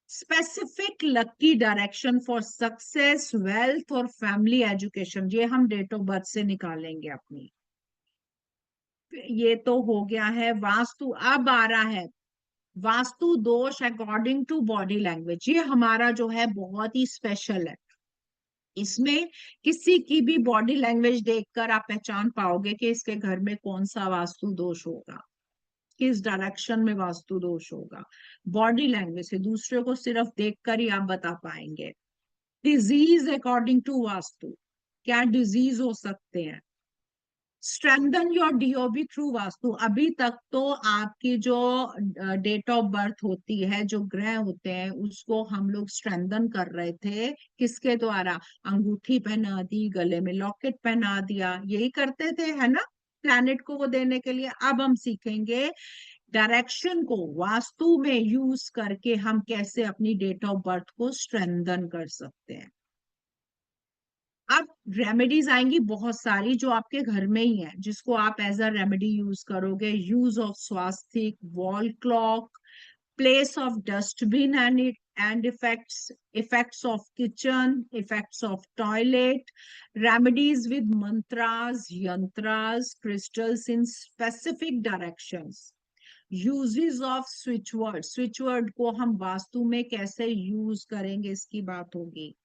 Specific lucky direction for success, wealth और फैमिली एजुकेशन, ये हम डेट ऑफ बर्थ से निकालेंगे अपनी। ये तो हो गया है वास्तु। अब आ रहा है वास्तु दोष अकॉर्डिंग टू बॉडी लैंग्वेज। ये हमारा जो है बहुत ही स्पेशल है। इसमें किसी की भी बॉडी लैंग्वेज देखकर आप पहचान पाओगे कि इसके घर में कौन सा वास्तु दोष होगा। किस डायरेक्शन में वास्तु दोष होगा। बॉडी लैंग्वेज से, दूसरे को सिर्फ देखकर ही आप बता पाएंगे। डिजीज अकॉर्डिंग टू वास्तु, क्या डिजीज हो सकते हैं। Strengthen your DOB through vastu, अभी तक तो आपकी जो डेट ऑफ बर्थ होती है, जो ग्रह होते हैं, उसको हम लोग स्ट्रेंथन कर रहे थे किसके द्वारा, अंगूठी पहना दी, गले में लॉकेट पहना दिया, यही करते थे, है ना, प्लैनेट को वो देने के लिए। अब हम सीखेंगे डायरेक्शन को वास्तु में यूज करके हम कैसे अपनी डेट ऑफ बर्थ को स्ट्रेंथन कर सकते हैं। अब रेमेडीज आएंगी बहुत सारी जो आपके घर में ही है, जिसको आप एज अ रेमेडी यूज करोगे। Use of swastik, wall clock, place of dustbin and effects of kitchen, effects of toilet, remedies with mantras, yantras, crystals in specific directions, uses of switch word को हम वास्तु में कैसे यूज करेंगे इसकी बात होगी।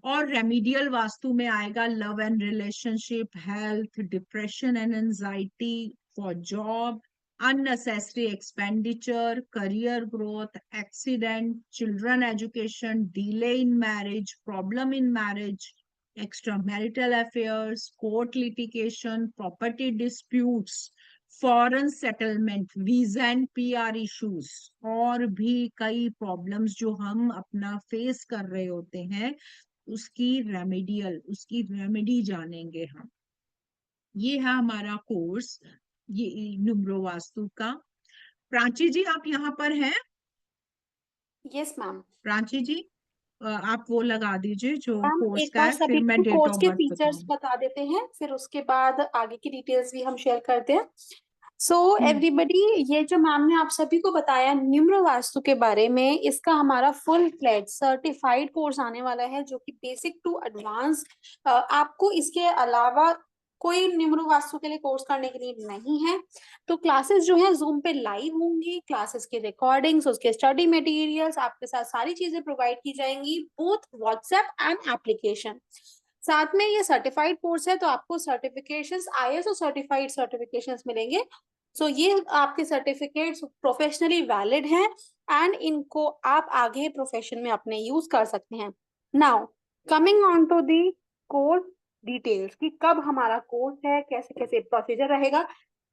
और रेमिडियल वास्तु में आएगा love and relationship, health, depression and anxiety, for job, unnecessary expenditure, career growth, accident, children education, delay in marriage, problem in marriage, extramarital affairs, court litigation, property disputes, foreign settlement, visa and PR issues, और भी कई problems जो हम अपना face कर रहे होते हैं, उसकी रेमेडी जानेंगे हम। ये है हमारा कोर्स, ये न्यूमरो वास्तु का। प्राची जी आप यहाँ पर हैं? Yes ma'am. प्राची जी आप वो लगा दीजिए जो मैम कोर्स एक का बार है, फिर सभी मैं को डेट कोर्स ऑफ के बर्थ फीचर्स बताऊंगी। बता देते हैं, फिर उसके बाद आगे की डिटेल्स भी हम शेयर करते हैं। सो एवरीबडी, ये जो मैम ने आप सभी को बताया न्यूमरो वास्तु के बारे में, इसका हमारा फुल फ्लेज सर्टिफाइड कोर्स आने वाला है, जो कि बेसिक टू एडवांस। आपको इसके अलावा कोई न्यूमरो वास्तु के लिए कोर्स करने की नीड नहीं है। तो क्लासेस जो है जूम पे लाइव होंगी, क्लासेस की रिकॉर्डिंग्स, उसके स्टडी मटेरियल्स आपके साथ सारी चीजें प्रोवाइड की जाएंगी, बोथ व्हाट्सएप एंड एप्लीकेशन। साथ में ये सर्टिफाइड कोर्स है, तो आपको सर्टिफिकेशंस, आईएसओ सर्टिफाइड सर्टिफिकेशंस मिलेंगे। सो ये आपके सर्टिफिकेट्स प्रोफेशनली वैलिड हैं एंड इनको आप आगे प्रोफेशन में अपने यूज कर सकते हैं। Now coming on to the course details कि कब हमारा कोर्स है, कैसे कैसे प्रोसीजर रहेगा।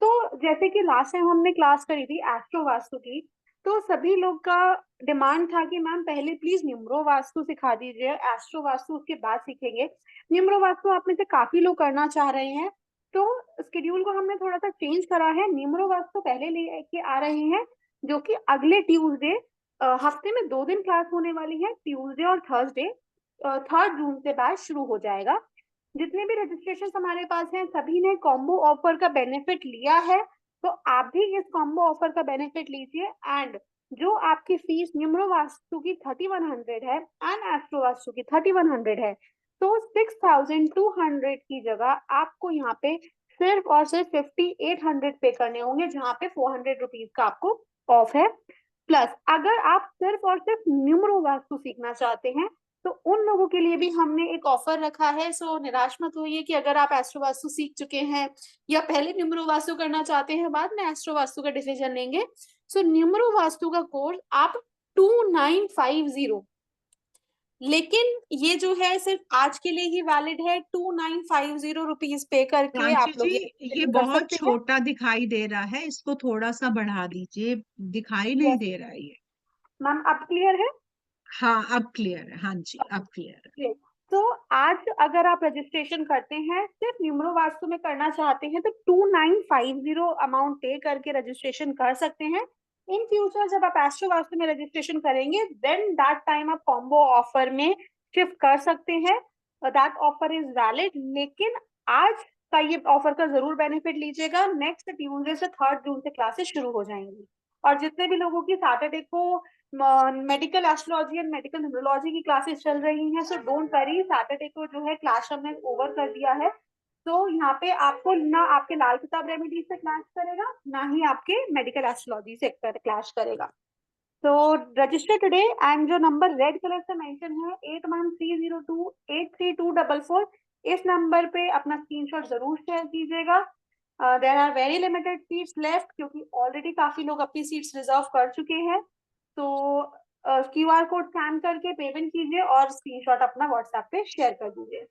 तो जैसे कि लास्ट टाइम हमने क्लास करी थी एस्ट्रो वास्तु की, तो सभी लोग का डिमांड था कि मैम पहले प्लीज न्यूमरो वास्तु सिखा दीजिए, एस्ट्रो वास्तु उसके बाद सीखेंगे। न्यूमरो वास्तु आप में से काफी लोग करना चाह रहे हैं, तो स्केड्यूल को हमने थोड़ा सा चेंज करा है। न्यूमरो वास्तु पहले लेके आ रहे हैं, जो कि अगले ट्यूसडे, हफ्ते में 2 दिन क्लास होने वाली है, ट्यूसडे और थर्सडे। 3 जून से बैच शुरू हो जाएगा। जितने भी रजिस्ट्रेशन हमारे पास हैं, सभी ने कॉम्बो ऑफर का बेनिफिट लिया है, तो आप भी इस कॉम्बो ऑफर का बेनिफिट लीजिए। एंड जो आपकी फीस न्यूमरो वास्तु की 3100 है एंड एस्ट्रो वास्तु की 3100 है, तो 6200 की जगह आपको यहाँ पे सिर्फ और सिर्फ 5800 पे करने होंगे, जहाँ पे 400 रुपीज का आपको ऑफ है। प्लस अगर आप सिर्फ और सिर्फ न्यूमरो वास्तु सीखना चाहते हैं, तो उन लोगों के लिए भी हमने एक ऑफर रखा है। सो निराश मत होइए कि अगर आप एस्ट्रो वास्तु सीख चुके हैं या पहले न्यूमरो वास्तु करना चाहते हैं, बाद में एस्ट्रो वास्तु का डिसीजन लेंगे। सो न्यूमरो वास्तु का कोर्स आप 2950, लेकिन ये जो है सिर्फ आज के लिए ही वैलिड है। 2950 रुपीज पे करके प्राची आप जी लोग ये कर बहुत सकते हैं। छोटा दिखाई दे रहा है, इसको थोड़ा सा बढ़ा दीजिए, दिखाई नहीं यस दे रहा है ये। मैम, अब क्लियर है? हाँ अब क्लियर है, हाँ जी अब क्लियर है। Great. तो आज अगर आप रजिस्ट्रेशन करते हैं, सिर्फ न्यूमरो वास्तु में करना चाहते हैं, तो 2950 अमाउंट पे करके रजिस्ट्रेशन कर सकते हैं। इन फ्यूचर जब आप एस्ट्रो वास्तु में रजिस्ट्रेशन करेंगे, देन दैट टाइम आप कॉम्बो ऑफर में शिफ्ट कर सकते हैं। दैट ऑफर इज वैलिड, लेकिन आज का ये ऑफर का जरूर बेनिफिट लीजिएगा। नेक्स्ट ट्यूसडे से 3 जून से क्लासेस शुरू हो जाएंगी, और जितने भी लोगों की सैटरडे को medical astrology and medical numerology की क्लासेस चल रही हैं, सो डोंट वरी, सैटरडे को जो है क्लास हमने ओवर कर दिया है। तो यहाँ पे आपको ना आपके लाल किताब रेमेडी से क्लास करेगा, ना ही आपके मेडिकल एस्ट्रोलॉजी से क्लास करेगा। तो रजिस्टर टुडे, एंड जो नंबर रेड कलर से मेंशन है 8130283244, इस नंबर पे अपना स्क्रीनशॉट जरूर शेयर कीजिएगा। There are very limited seats left, क्योंकि ऑलरेडी काफी लोग अपनी सीट्स रिजर्व कर चुके हैं। तो QR कोड स्कैन करके पेमेंट कीजिए और स्क्रीनशॉट अपना व्हाट्सएप पे शेयर कर दीजिए।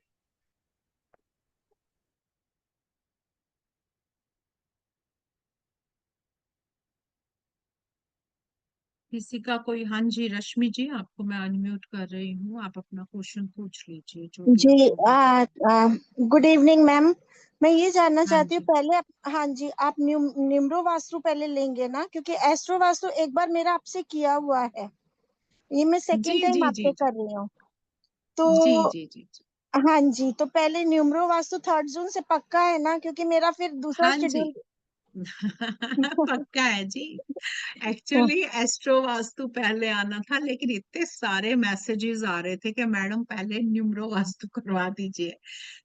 किसी का कोई? हाँ जी, रश्मि जी, आपको मैं अनम्यूट कर रही हूँ, आप अपना क्वेश्चन पूछ लीजिए जो भी जी आपको अभी। Good evening ma'am. मैं ये जानना हाँ चाहती हूँ जी पहले हाँ जी, आप निम्रो वास्तु पहले लेंगे ना, क्योंकि एस्ट्रो वास्तु एक बार मेरा आपसे किया हुआ है, ये मैं जी सेकंड टाइम जी आपसे जी जी कर रही हूँ। जी तो जी जी जी। हाँ जी, तो पहले न्यूमरो वास्तु 3 जून से पक्का है ना, क्योंकि मेरा फिर दूसरा हाँ जी शेड्यूल पक्का है जी। एक्चुअली एस्ट्रो वास्तु पहले आना था, लेकिन इतने सारे मैसेजेस आ रहे थे कि मैडम पहले न्यूमरो वास्तु करवा दीजिए।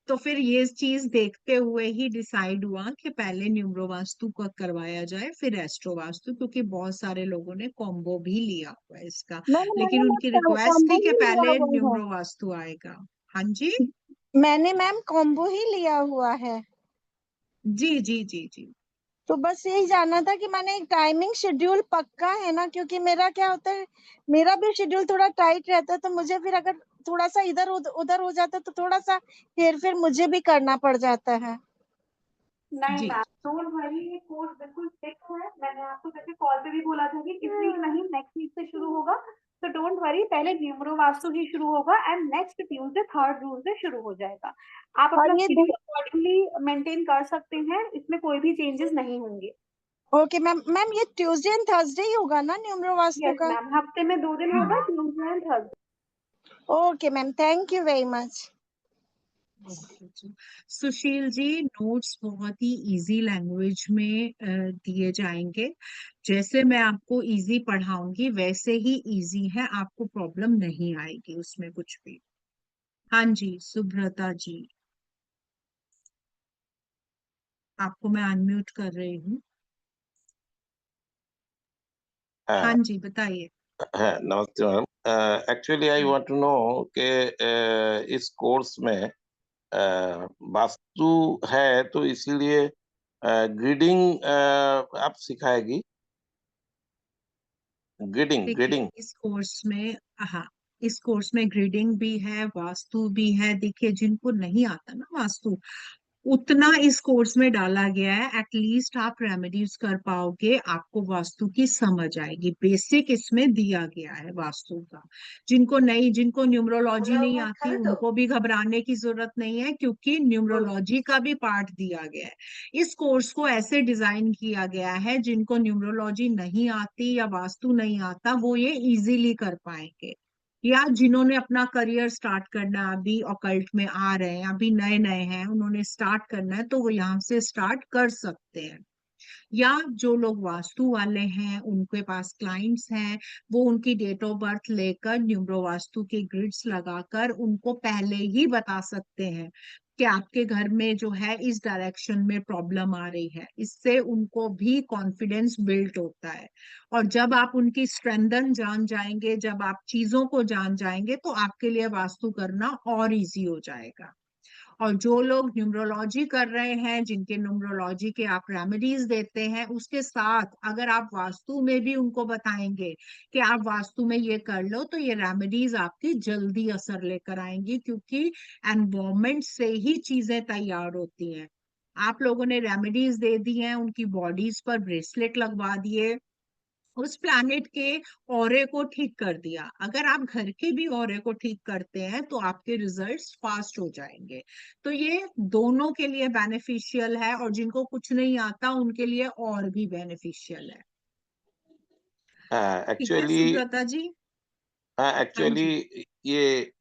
तो फिर ये चीज देखते हुए ही डिसाइड हुआ कि पहले न्यूमरो वास्तु को करवाया जाए, फिर एस्ट्रो वास्तु, क्योंकि बहुत सारे लोगों ने कॉम्बो भी लिया हुआ है इसका। लेकिन उनकी रिक्वेस्ट कॉम्बो थी कि ही लिया पहले हुआ है। न्यूमरो वास्तु आएगा। हाँ जी मैंने मैम कॉम्बो ही लिया हुआ है। जी जी जी जी। तो बस यही जानना था कि मैंने एक टाइमिंग शेड्यूल पक्का है ना, क्योंकि मेरा क्या होता है, मेरा भी शेड्यूल थोड़ा टाइट रहता है, तो मुझे फिर अगर थोड़ा सा इधर उधर हो जाता है तो थोड़ा सा हेर फेर मुझे भी करना पड़ जाता है। नहीं जी मैम, डोंट वरी, ये कोर्स बिल्कुल फिक्स है। मैंने आपको जैसे कॉल पे भी बोला था कि इस वीक नहीं, नेक्स्ट वीक से शुरू होगा। तो डोंट वरी, पहले न्यूमरो वास्तु ही शुरू होगा एंड नेक्स्ट ट्यूसडे 3 जून से शुरू हो जाएगा। आप और अपना ये शेड्यूल अकॉर्डिंगली मेंटेन कर सकते हैं, इसमें कोई भी चेंजेस नहीं होंगे। Okay ma'am. मैम ये ट्यूसडे एंड थर्सडे ही होगा ना न्यूमरो वास्तु यस का? मैम, हफ्ते में 2 दिन होगा, Tuesday and Thursday. Okay ma'am, thank you very much. Okay जी। सुशील जी, नोट्स बहुत ही इजी लैंग्वेज में दिए जाएंगे। जैसे मैं आपको इजी पढ़ाऊंगी वैसे ही इजी है, आपको प्रॉब्लम नहीं आएगी उसमें कुछ भी। हाँ जी सुब्रता जी, आपको मैं अनम्यूट कर रही हूँ। हाँ हाँ जी बताइए। हाँ, नमस्ते ma'am. Actually I want to know कि इस कोर्स में वास्तु है, तो इसीलिए ग्रीडिंग आप सिखाएगी? ग्रीडिंग देखिए ग्रीडिंग इस कोर्स में, हाँ, इस कोर्स में ग्रिडिंग भी है, वास्तु भी है। देखिए जिनको नहीं आता ना वास्तु, उतना इस कोर्स में डाला गया है, एटलीस्ट आप रेमेडीज कर पाओगे, आपको वास्तु की समझ आएगी। बेसिक इसमें दिया गया है वास्तु का। जिनको न्यूमरोलॉजी नहीं आती उनको भी घबराने की जरूरत नहीं है, क्योंकि न्यूमरोलॉजी का भी पार्ट दिया गया है। इस कोर्स को ऐसे डिजाइन किया गया है, जिनको न्यूमरोलॉजी नहीं आती या वास्तु नहीं आता वो ये इजीली कर पाएंगे। या जिन्होंने अपना करियर स्टार्ट करना है, अभी ऑकल्ट में आ रहे हैं, अभी नए नए हैं, उन्होंने स्टार्ट करना है, तो वो यहाँ से स्टार्ट कर सकते हैं। या जो लोग वास्तु वाले हैं, उनके पास क्लाइंट्स हैं, वो उनकी डेट ऑफ बर्थ लेकर न्यूमरो वास्तु के ग्रिड्स लगाकर उनको पहले ही बता सकते हैं कि आपके घर में जो है इस डायरेक्शन में प्रॉब्लम आ रही है। इससे उनको भी कॉन्फिडेंस बिल्ड होता है। और जब आप उनकी स्ट्रेंथन जान जाएंगे, जब आप चीजों को जान जाएंगे, तो आपके लिए वास्तु करना और इजी हो जाएगा। और जो लोग न्यूमरोलॉजी कर रहे हैं, जिनके न्यूमरोलॉजी के आप रेमेडीज देते हैं, उसके साथ अगर आप वास्तु में भी उनको बताएंगे कि आप वास्तु में ये कर लो, तो ये रेमेडीज आपकी जल्दी असर लेकर आएंगी, क्योंकि एनवायरमेंट से ही चीजें तैयार होती हैं। आप लोगों ने रेमेडीज दे दी हैं, उनकी बॉडीज पर ब्रेसलेट लगवा दिए, उस प्लैनेट के ऑरे को ठीक कर दिया। अगर आप घर के भी ऑरे को ठीक करते हैं तो आपके रिजल्ट्स फास्ट हो जाएंगे। तो ये दोनों के लिए बेनिफिशियल है, और जिनको कुछ नहीं आता उनके लिए और भी बेनिफिशियल है। ठीक है एक्चुअली सुब्रता जी। हाँ एक्चुअली जी। ये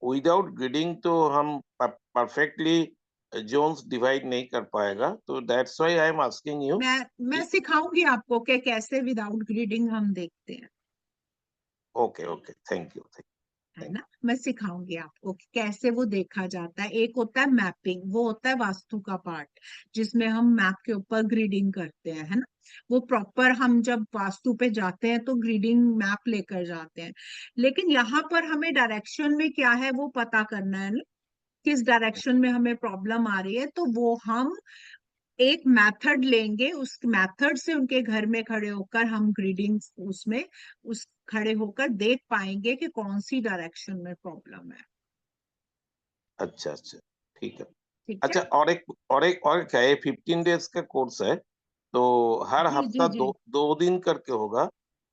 विदाउट ग्रीडिंग तो हम परफेक्टली जोन्स डिवाइड नहीं कर पाएगा, तो that's why I am asking you. मैं सिखाऊंगी आपको कि कैसे विदाउट ग्रीडिंग हम देखते हैं। ओके ओके, थैंक यू है थैंक ना, मैं सिखाऊंगी आपको कि कैसे वो देखा जाता है। एक होता है मैपिंग, वो होता है वास्तु का पार्ट, जिसमें हम मैप के ऊपर ग्रीडिंग करते हैं, है ना। वो प्रॉपर हम जब वास्तु पे जाते हैं तो ग्रीडिंग मैप लेकर जाते हैं। लेकिन यहाँ पर हमें डायरेक्शन में क्या है वो पता करना है ना, किस डायरेक्शन में हमें प्रॉब्लम आ रही है, तो वो हम एक मेथड लेंगे, उस मेथड से उनके घर में खड़े होकर हम ग्रीडिंग उसमें उस खड़े होकर देख पाएंगे कि कौन सी डायरेक्शन में प्रॉब्लम है। अच्छा, ठीक है। ठीक है। अच्छा, और क्या है, 15 डेज का कोर्स है, तो हर जी हफ्ता जी जी दो दिन करके होगा।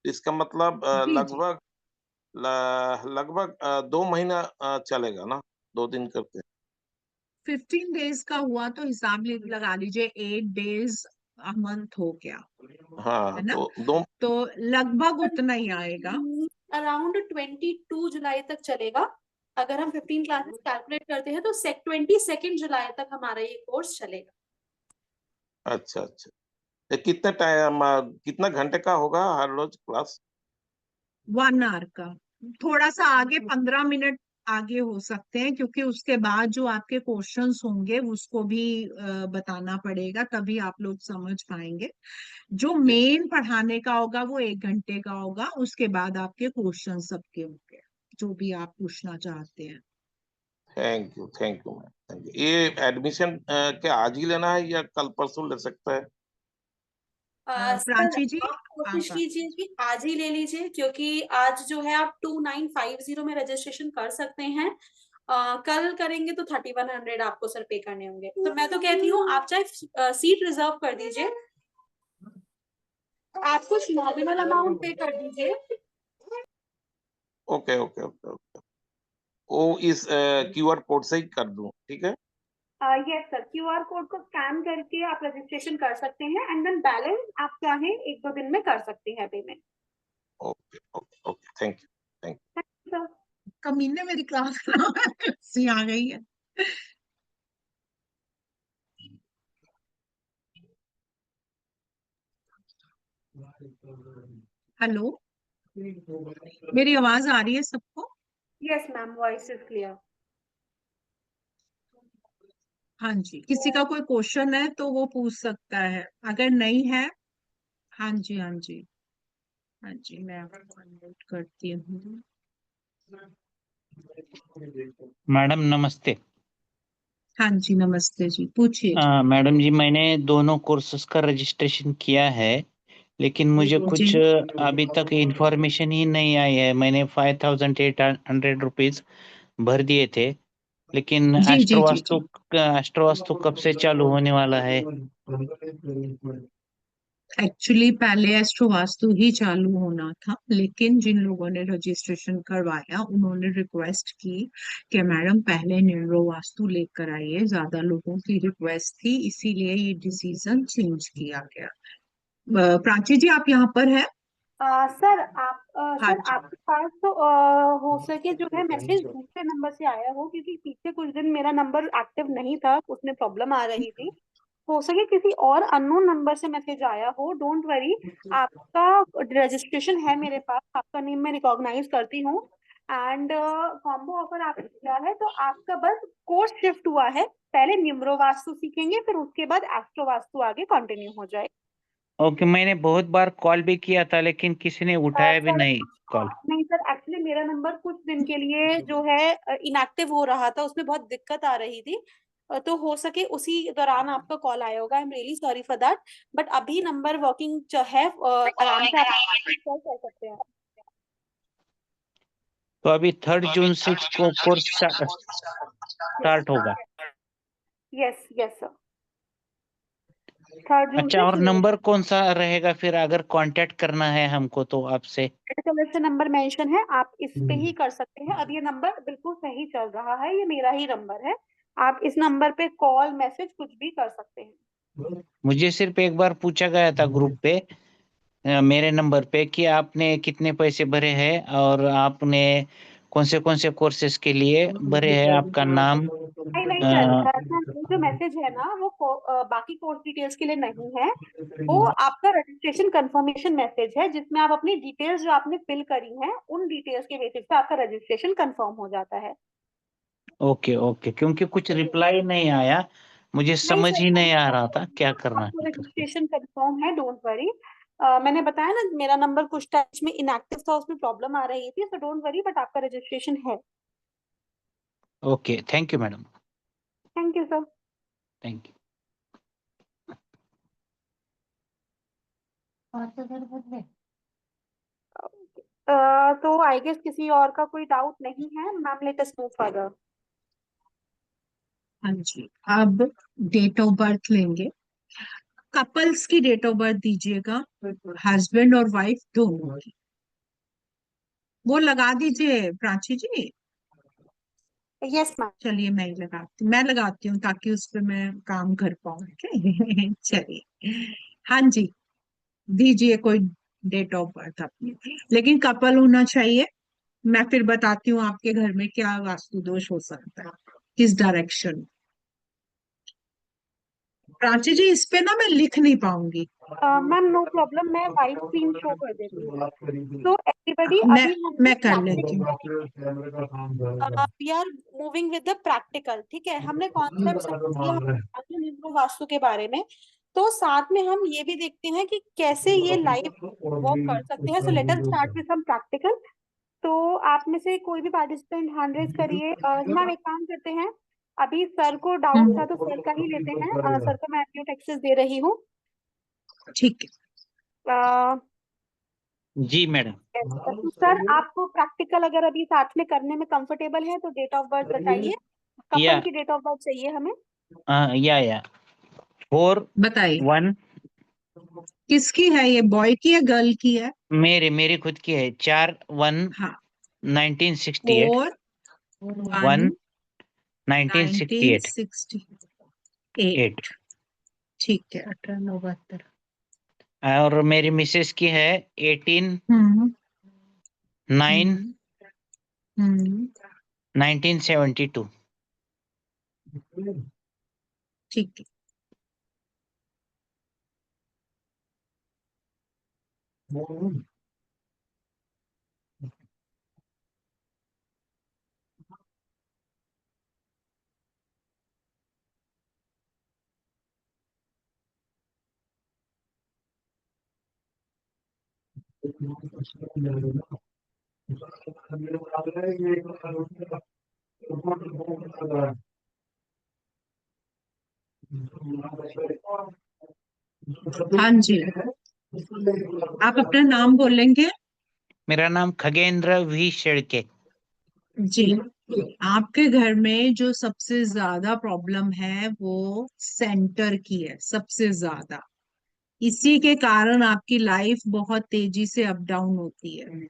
इसका मतलब जी जी। लगभग 2 महीना चलेगा ना, 2 दिन करके। 15 डेज का हुआ तो हिसाब लगा लीजिए 8 डेज अ मंथ हो गया, हाँ, है ना? तो दो। तो लगभग उतना ही आएगा। अराउंड 22 जुलाई तक चलेगा। अगर हम 15 क्लासेस कैलकुलेट करते हैं तो 22 जुलाई तक हमारा ये कोर्स चलेगा। अच्छा, तो कितना घंटे का होगा हर रोज क्लास? 1 आवर का। थोड़ा सा आगे 15 मिनट आगे हो सकते हैं, क्योंकि उसके बाद जो आपके क्वेश्चंस होंगे उसको भी बताना पड़ेगा, तभी आप लोग समझ पाएंगे। जो मेन पढ़ाने का होगा वो 1 घंटे का होगा, उसके बाद आपके क्वेश्चन सबके होंगे जो भी आप पूछना चाहते हैं। Thank you ma'am, thank you. ये एडमिशन क्या आज ही लेना है या कल परसों ले सकता है? सर प्राची जी आप कोशिश आप कीजिए कि आज ही ले लीजिए, क्योंकि आज जो है आप 2950 में रजिस्ट्रेशन कर सकते हैं। कल करेंगे तो 3100 आपको सर पे करने होंगे। तो मैं तो कहती हूँ आप चाहे सीट रिजर्व कर दीजिए, आप कुछ नॉमिनल अमाउंट पे कर दीजिए। ओके। वो इस क्यूआर कोड से ही कर दूं, ठीक है? यस सर, क्यूआर कोड को स्कैन करके आप रजिस्ट्रेशन कर सकते हैं एंड देन बैलेंस आप चाहें 1-2 दिन में कर सकते हैं payment. Okay, thank you. Sir कमीने मेरी क्लास सी आ गई है। हेलो, मेरी आवाज आ रही है सबको? Yes ma'am, voice is clear. हाँ जी, किसी का कोई क्वेश्चन है तो वो पूछ सकता है, अगर नहीं है। हाँ जी हाँ जी हाँ जी, मैं अनम्यूट करती हूँ। मैडम नमस्ते। हाँ जी नमस्ते जी, पूछिए। मैडम जी, मैंने दोनों कोर्सेज का रजिस्ट्रेशन किया है, लेकिन मुझे जी कुछ अभी तक इंफॉर्मेशन ही नहीं आई है। मैंने 5800 रुपीज भर दिए थे, लेकिन जी जी जी जी। एस्ट्रोवास्तु कब से चालू होने वाला है? एक्चुअली पहले एस्ट्रो वास्तु ही चालू होना था, लेकिन जिन लोगों ने रजिस्ट्रेशन करवाया उन्होंने रिक्वेस्ट की कि मैडम पहले न्यूरो वास्तु लेकर आइए, ज्यादा लोगों की रिक्वेस्ट थी, इसीलिए ये डिसीजन चेंज किया गया। प्राची जी आप यहाँ पर है? सर हाँ सर जी। आपके पास तो हो सके जो है मैसेज दूसरे नंबर से आया हो, क्योंकि पीछे कुछ दिन मेरा नंबर एक्टिव नहीं था, उसमें प्रॉब्लम आ रही थी। हो सके किसी और अननोन नंबर से मैसेज आया हो, डोंट वरी। आपका रजिस्ट्रेशन है मेरे पास, आपका नेम मैं रिकॉग्नाइज करती हूँ एंड कॉम्बो ऑफर आपने किया है, तो आपका बस कोर्स शिफ्ट हुआ है। पहले न्यूमरो वास्तु सीखेंगे, फिर उसके बाद एस्ट्रो वास्तु आगे कंटिन्यू हो जाए। ओके, मैंने बहुत बार कॉल भी किया था, लेकिन किसी ने उठाया भी सर नहीं कॉल। नहीं सर, एक्चुअली मेरा नंबर कुछ दिन के लिए जो है इनएक्टिव हो रहा था, उसमें बहुत दिक्कत आ रही थी। तो हो सके उसी दौरान आपका कॉल आया होगा। I am really sorry for that, but अभी नंबर वर्किंग है, आराम से आप कॉल कर सकते हैं। तो अभी 3 जून से कोर्स स्टार्ट होगा? यस यस सर, 3 जून अच्छा, से और शुरू होगा। नंबर कौन सा रहेगा फिर, अगर कांटेक्ट करना है हमको तो आपसे? कलर से नंबर मेंशन है, आप इस पे ही कर सकते हैं। अब ये नंबर बिल्कुल सही चल रहा है, ये मेरा ही नंबर है। आप इस नंबर पे कॉल मैसेज कुछ भी कर सकते हैं। मुझे सिर्फ एक बार पूछा गया था ग्रुप पे, मेरे नंबर पे, कि आपने कितने पैसे भरे हैं और आपने कौन से कोर्सेज के लिए भरे हैं, आपका नाम। नहीं नहीं सर, वो जो मैसेज है ना वो बाकी कोर्स डिटेल्स के लिए नहीं है। वो आपका रजिस्ट्रेशन कंफर्मेशन मैसेज है, जिसमें आप अपनी डिटेल्स जो आपने फिल करी हैं उन डिटेल्स के बेसिस पे आपका रजिस्ट्रेशन कंफर्म हो जाता है। ओके ओके, क्योंकि कुछ रिप्लाई नहीं आया, मुझे नहीं समझ सर, ही नहीं आ रहा था क्या करना आपको है करके। रजिस्ट्रेशन कंफर्म है, डोंट वरी। मैंने बताया ना मेरा नंबर कुछ टाइम में इनएक्टिव था, उसमें प्रॉब्लम आ रही थी, सो डोंट वरी, बट आपका रजिस्ट्रेशन है। Okay, thank you madam. Thank you sir. Thank you. तो आई गेस किसी और का कोई डाउट नहीं है ma'am, let us move further. हाँ जी, अब डेट ऑफ बर्थ लेंगे। कपल्स की डेट ऑफ बर्थ दीजिएगा, हस्बैंड और वाइफ दोनों की। वो लगा दीजिए प्राची जी। Yes ma'am. चलिए मैं लगाती हूँ ताकि उस पर मैं काम कर पाऊँ। ओके चलिए, हाँ जी, दीजिए कोई डेट ऑफ बर्थ अपनी, लेकिन कपल होना चाहिए। मैं फिर बताती हूँ आपके घर में क्या वास्तु दोष हो सकता है, किस डायरेक्शन। प्राची जी इस पे ना मैं लिख नहीं पाऊंगी। मैम नो प्रॉब्लम, मैं वाइट स्क्रीन शो कर देती हूँ। तो एवरीबडी मैं अभी मैं कर लेती हूँ। We are moving with the practical, ठीक है। हमने कॉन्सेप्ट समझ लिया, हमने निम्न वास्तु के बारे में, तो साथ में हम ये भी देखते हैं कि कैसे ये लाइव वर्क कर सकते हैं। So let us start with some practical. तो आप में से कोई भी पार्टिसिपेंट हैंड रेज करिए। मैम एक काम करते हैं, अभी सर को डाउट था तो सर का ही लेते हैं। सर को मैं अनम्यूट एक्सेस दे रही हूँ। ठीक है। जी मैडम। तो सर आपको प्रैक्टिकल अगर अभी साथ में करने में कंफर्टेबल है तो डेट ऑफ बर्थ बताइए। या कपल की डेट ऑफ बर्थ चाहिए हमें। या 4 बताइए 1 किसकी है, ये बॉय की है गर्ल की है? मेरी खुद की है। 4/1 हाँ, 1968। 4/1 1 1968 1968। ठीक है। 1892। और मेरी मिसेस की है 18 हम्म 9 हम्म हम्म 1972। ठीक है। हाँ जी, आप अपना नाम बोलेंगे? मेरा नाम खगेंद्र वी शेड़के। जी, आपके घर में जो सबसे ज्यादा प्रॉब्लम है वो सेंटर की है, सबसे ज्यादा। इसी के कारण आपकी लाइफ बहुत तेजी से अप डाउन होती है।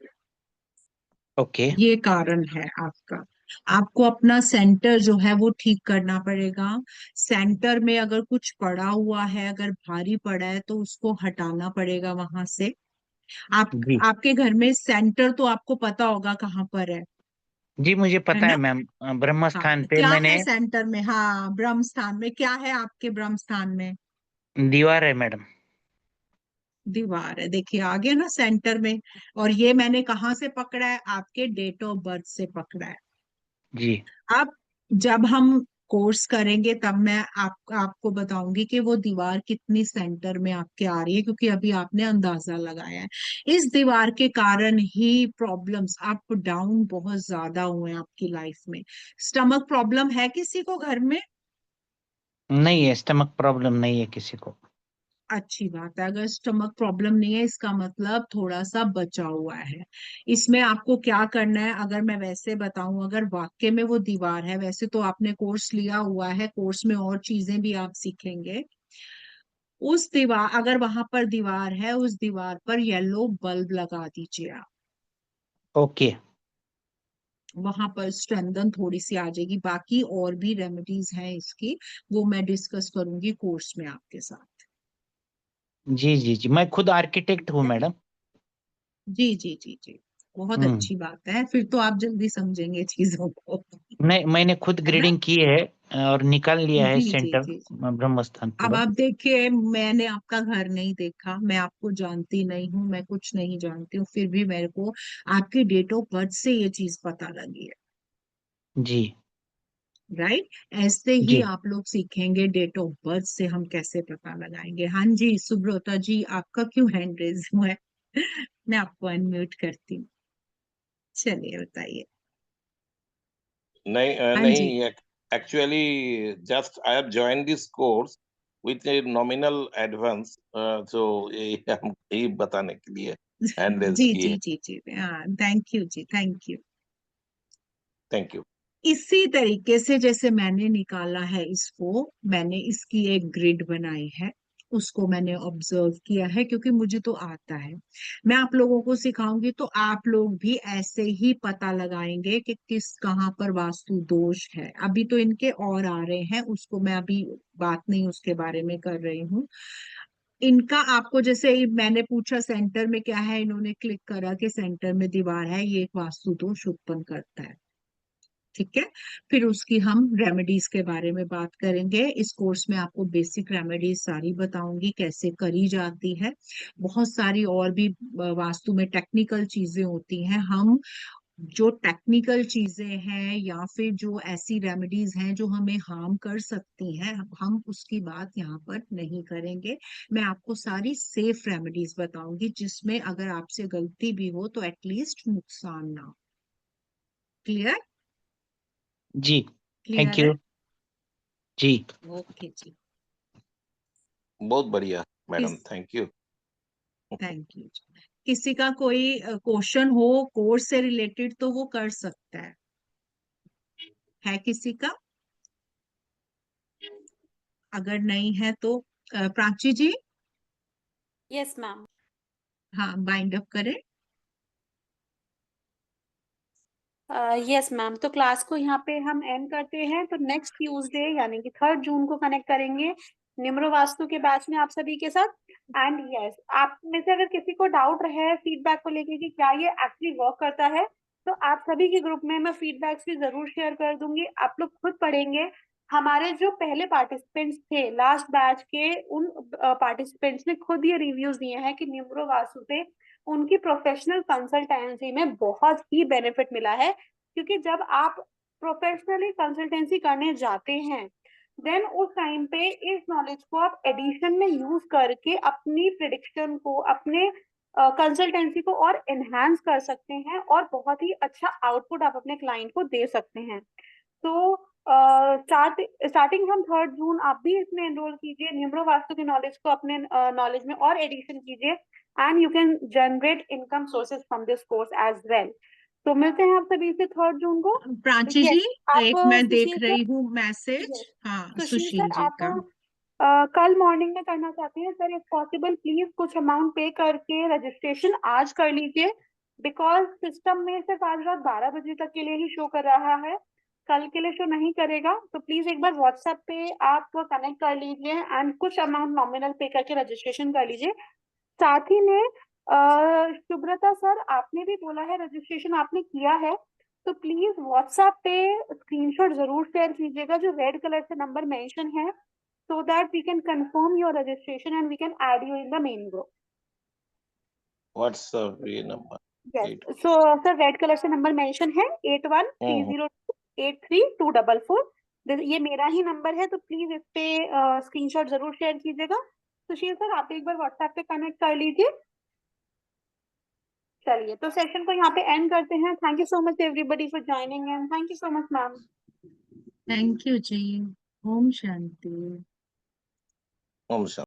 ओके। ये कारण है आपका। आपको अपना सेंटर जो है वो ठीक करना पड़ेगा। सेंटर में अगर कुछ पड़ा हुआ है, अगर भारी पड़ा है तो उसको हटाना पड़ेगा वहां से। आप जी आपके घर में सेंटर तो आपको पता होगा कहाँ पर जी मुझे है पता है ना? मैम। ब्रह्म हाँ, स्थान पे क्या मैंने है सेंटर में? हाँ, ब्रह्म स्थान में क्या है आपके ब्रह्म स्थान में? दीवार है मैडम। दीवार है, देखिए आगे ना सेंटर में। और ये मैंने कहाँ से पकड़ा है? आपके डेट ऑफ बर्थ से पकड़ा है। जी अब जब हम कोर्स करेंगे तब मैं आपको बताऊंगी कि वो दीवार कितनी सेंटर में आपके आ रही है, क्योंकि अभी आपने अंदाजा लगाया है। इस दीवार के कारण ही प्रॉब्लम्स अप डाउन बहुत ज्यादा हुए हैं आपकी लाइफ में। स्टमक प्रॉब्लम है किसी को घर में? नहीं है, स्टमक प्रॉब्लम नहीं है किसी को। अच्छी बात है, अगर स्टमक प्रॉब्लम नहीं है इसका मतलब थोड़ा सा बचा हुआ है। इसमें आपको क्या करना है, अगर मैं वैसे बताऊं, अगर वाकई में वो दीवार है, वैसे तो आपने कोर्स लिया हुआ है, कोर्स में और चीजें भी आप सीखेंगे। उस दीवार, अगर वहां पर दीवार है, उस दीवार पर येलो बल्ब लगा दीजिए आप। ओके। वहां पर स्ट्रेंथन थोड़ी सी आ जाएगी। बाकी और भी रेमेडीज हैं इसकी, वो मैं डिस्कस करूंगी कोर्स में आपके साथ। जी जी जी मैं खुद आर्किटेक्ट हूँ मैडम। जी जी जी जी, बहुत हम्म। अच्छी बात है, फिर तो आप जल्दी समझेंगे चीजों को। नहीं, मैंने खुद है ना? ग्रेडिंग की है और निकाल लिया है जी जी सेंटर जी। ब्रह्म स्थान अब पूरा। आप देखिए, मैंने आपका घर नहीं देखा, मैं आपको जानती नहीं हूँ, मैं कुछ नहीं जानती हूँ, फिर भी मेरे को आपकी डेट ऑफ बर्थ से ये चीज पता लगी है। जी राइट? ऐसे ही जी आप लोग सीखेंगे डेट ऑफ बर्थ से हम कैसे पता लगाएंगे। हाँ जी, सुब्रता जी आपका क्यों हैंड रेज हुआ है? मैं आपको अनम्यूट करती हूँ। चलिए बताइए। हाँ जी। नहीं, actually just I have joined this course with a nominal advance. So ये हम यही बताने के लिए hand raise जी किए। जी जी जी हाँ, थैंक यू जी, थैंक यू। Thank you. इसी तरीके से जैसे मैंने निकाला है इसको, मैंने इसकी एक ग्रिड बनाई है, उसको मैंने ऑब्जर्व किया है क्योंकि मुझे तो आता है। मैं आप लोगों को सिखाऊंगी तो आप लोग भी ऐसे ही पता लगाएंगे कि किस कहाँ पर वास्तु दोष है। अभी तो इनके और आ रहे हैं, उसको मैं अभी बात नहीं उसके बारे में कर रही हूँ। इनका आपको जैसे ही मैंने पूछा सेंटर में क्या है, इन्होंने क्लिक करा कि सेंटर में दीवार है, ये एक वास्तु दोष उत्पन्न करता है। ठीक है, फिर उसकी हम रेमेडीज के बारे में बात करेंगे। इस कोर्स में आपको बेसिक रेमेडीज सारी बताऊंगी कैसे करी जाती है। बहुत सारी और भी वास्तु में टेक्निकल चीजें होती हैं। हम जो टेक्निकल चीजें हैं या फिर जो ऐसी रेमेडीज हैं जो हमें हार्म कर सकती हैं, हम उसकी बात यहाँ पर नहीं करेंगे। मैं आपको सारी सेफ रेमेडीज बताऊंगी जिसमें अगर आपसे गलती भी हो तो एटलीस्ट नुकसान ना हो। क्लियर? जी, थैंक क्लियर है? यू जी। ओके जी, बहुत बढ़िया मैडम, किस थैंक यू। Thank you. किसी का कोई क्वेश्चन हो कोर्स से रिलेटेड तो वो कर सकता है किसी का? अगर नहीं है तो प्राची जी, यस मैम। हाँ बाइंड अप करें। यस मैम, तो क्लास को यहाँ पे हम एंड करते हैं। तो नेक्स्ट ट्यूसडे यानी कि 3 जून को कनेक्ट करेंगे निम्र वास्तु के बैच में आप सभी के साथ। एंड यस, आप में से अगर किसी को डाउट रहे फीडबैक को लेके कि क्या ये एक्चुअली वर्क करता है, तो आप सभी के ग्रुप में मैं फीडबैक्स भी जरूर शेयर कर दूंगी। आप लोग खुद पढ़ेंगे। हमारे जो पहले पार्टिसिपेंट्स थे लास्ट बैच के, उन पार्टिसिपेंट्स ने खुद ये रिव्यूज दिए हैं कि निम्र वास्तु से उनकी प्रोफेशनल कंसल्टेंसी में बहुत ही बेनिफिट मिला है। क्योंकि जब आप प्रोफेशनली कंसल्टेंसी करने जाते हैं, देन उस टाइम पे इस नॉलेज को आप एडिशन में यूज करके अपनी प्रिडिक्शन को, अपने कंसल्टेंसी को और एनहांस कर सकते हैं और बहुत ही अच्छा आउटपुट आप अपने क्लाइंट को दे सकते हैं। तो स्टार्टिंग हम 3 जून आप भी इसमें एनरोल कीजिए, न्यूमरो वास्तु के नॉलेज को अपने नॉलेज में और एडिशन कीजिए, and you can generate income sources from this course as well. तो मिलते हैं आप सभी से 3 जून को। प्राची जी, यस, आप एक मैं देख सुशील रही सर, हूँ मैसेज, यस हाँ सुशील सुशील सर, जी आप का। कल मॉर्निंग में करना चाहते हैं सर, इफ पॉसिबल प्लीज कुछ अमाउंट पे करके रजिस्ट्रेशन आज कर लीजिए, बिकॉज सिस्टम में सिर्फ आज रात 12 बजे तक के लिए ही शो कर रहा है, कल के लिए शो नहीं करेगा। तो प्लीज एक बार व्हाट्सएप पे आप कनेक्ट कर लीजिए एंड कुछ अमाउंट नॉमिनल पे करके रजिस्ट्रेशन कर लीजिए। साथ ही में सुब्रता सर, आपने भी बोला है रजिस्ट्रेशन आपने किया है, तो प्लीज व्हाट्सएप पे स्क्रीनशॉट जरूर शेयर कीजिएगा जो रेड कलर से नंबर मेंशन है, so that we can confirm your registration and we can add you in the main group. WhatsApp ये number Yes. 8। So sir, red colour से number mention है 8130283244। ये मेरा ही नंबर है, तो प्लीज इस पे स्क्रीनशॉट जरूर शेयर कीजिएगा। सुशील सर, आप एक बार व्हाट्सएप पे कनेक्ट कर लीजिए। चलिए, तो सेशन को यहाँ पे एंड करते हैं। Thank you so much everybody for joining and thank you so much ma'am. Thank you जी। ओम शांति। ओम शांति।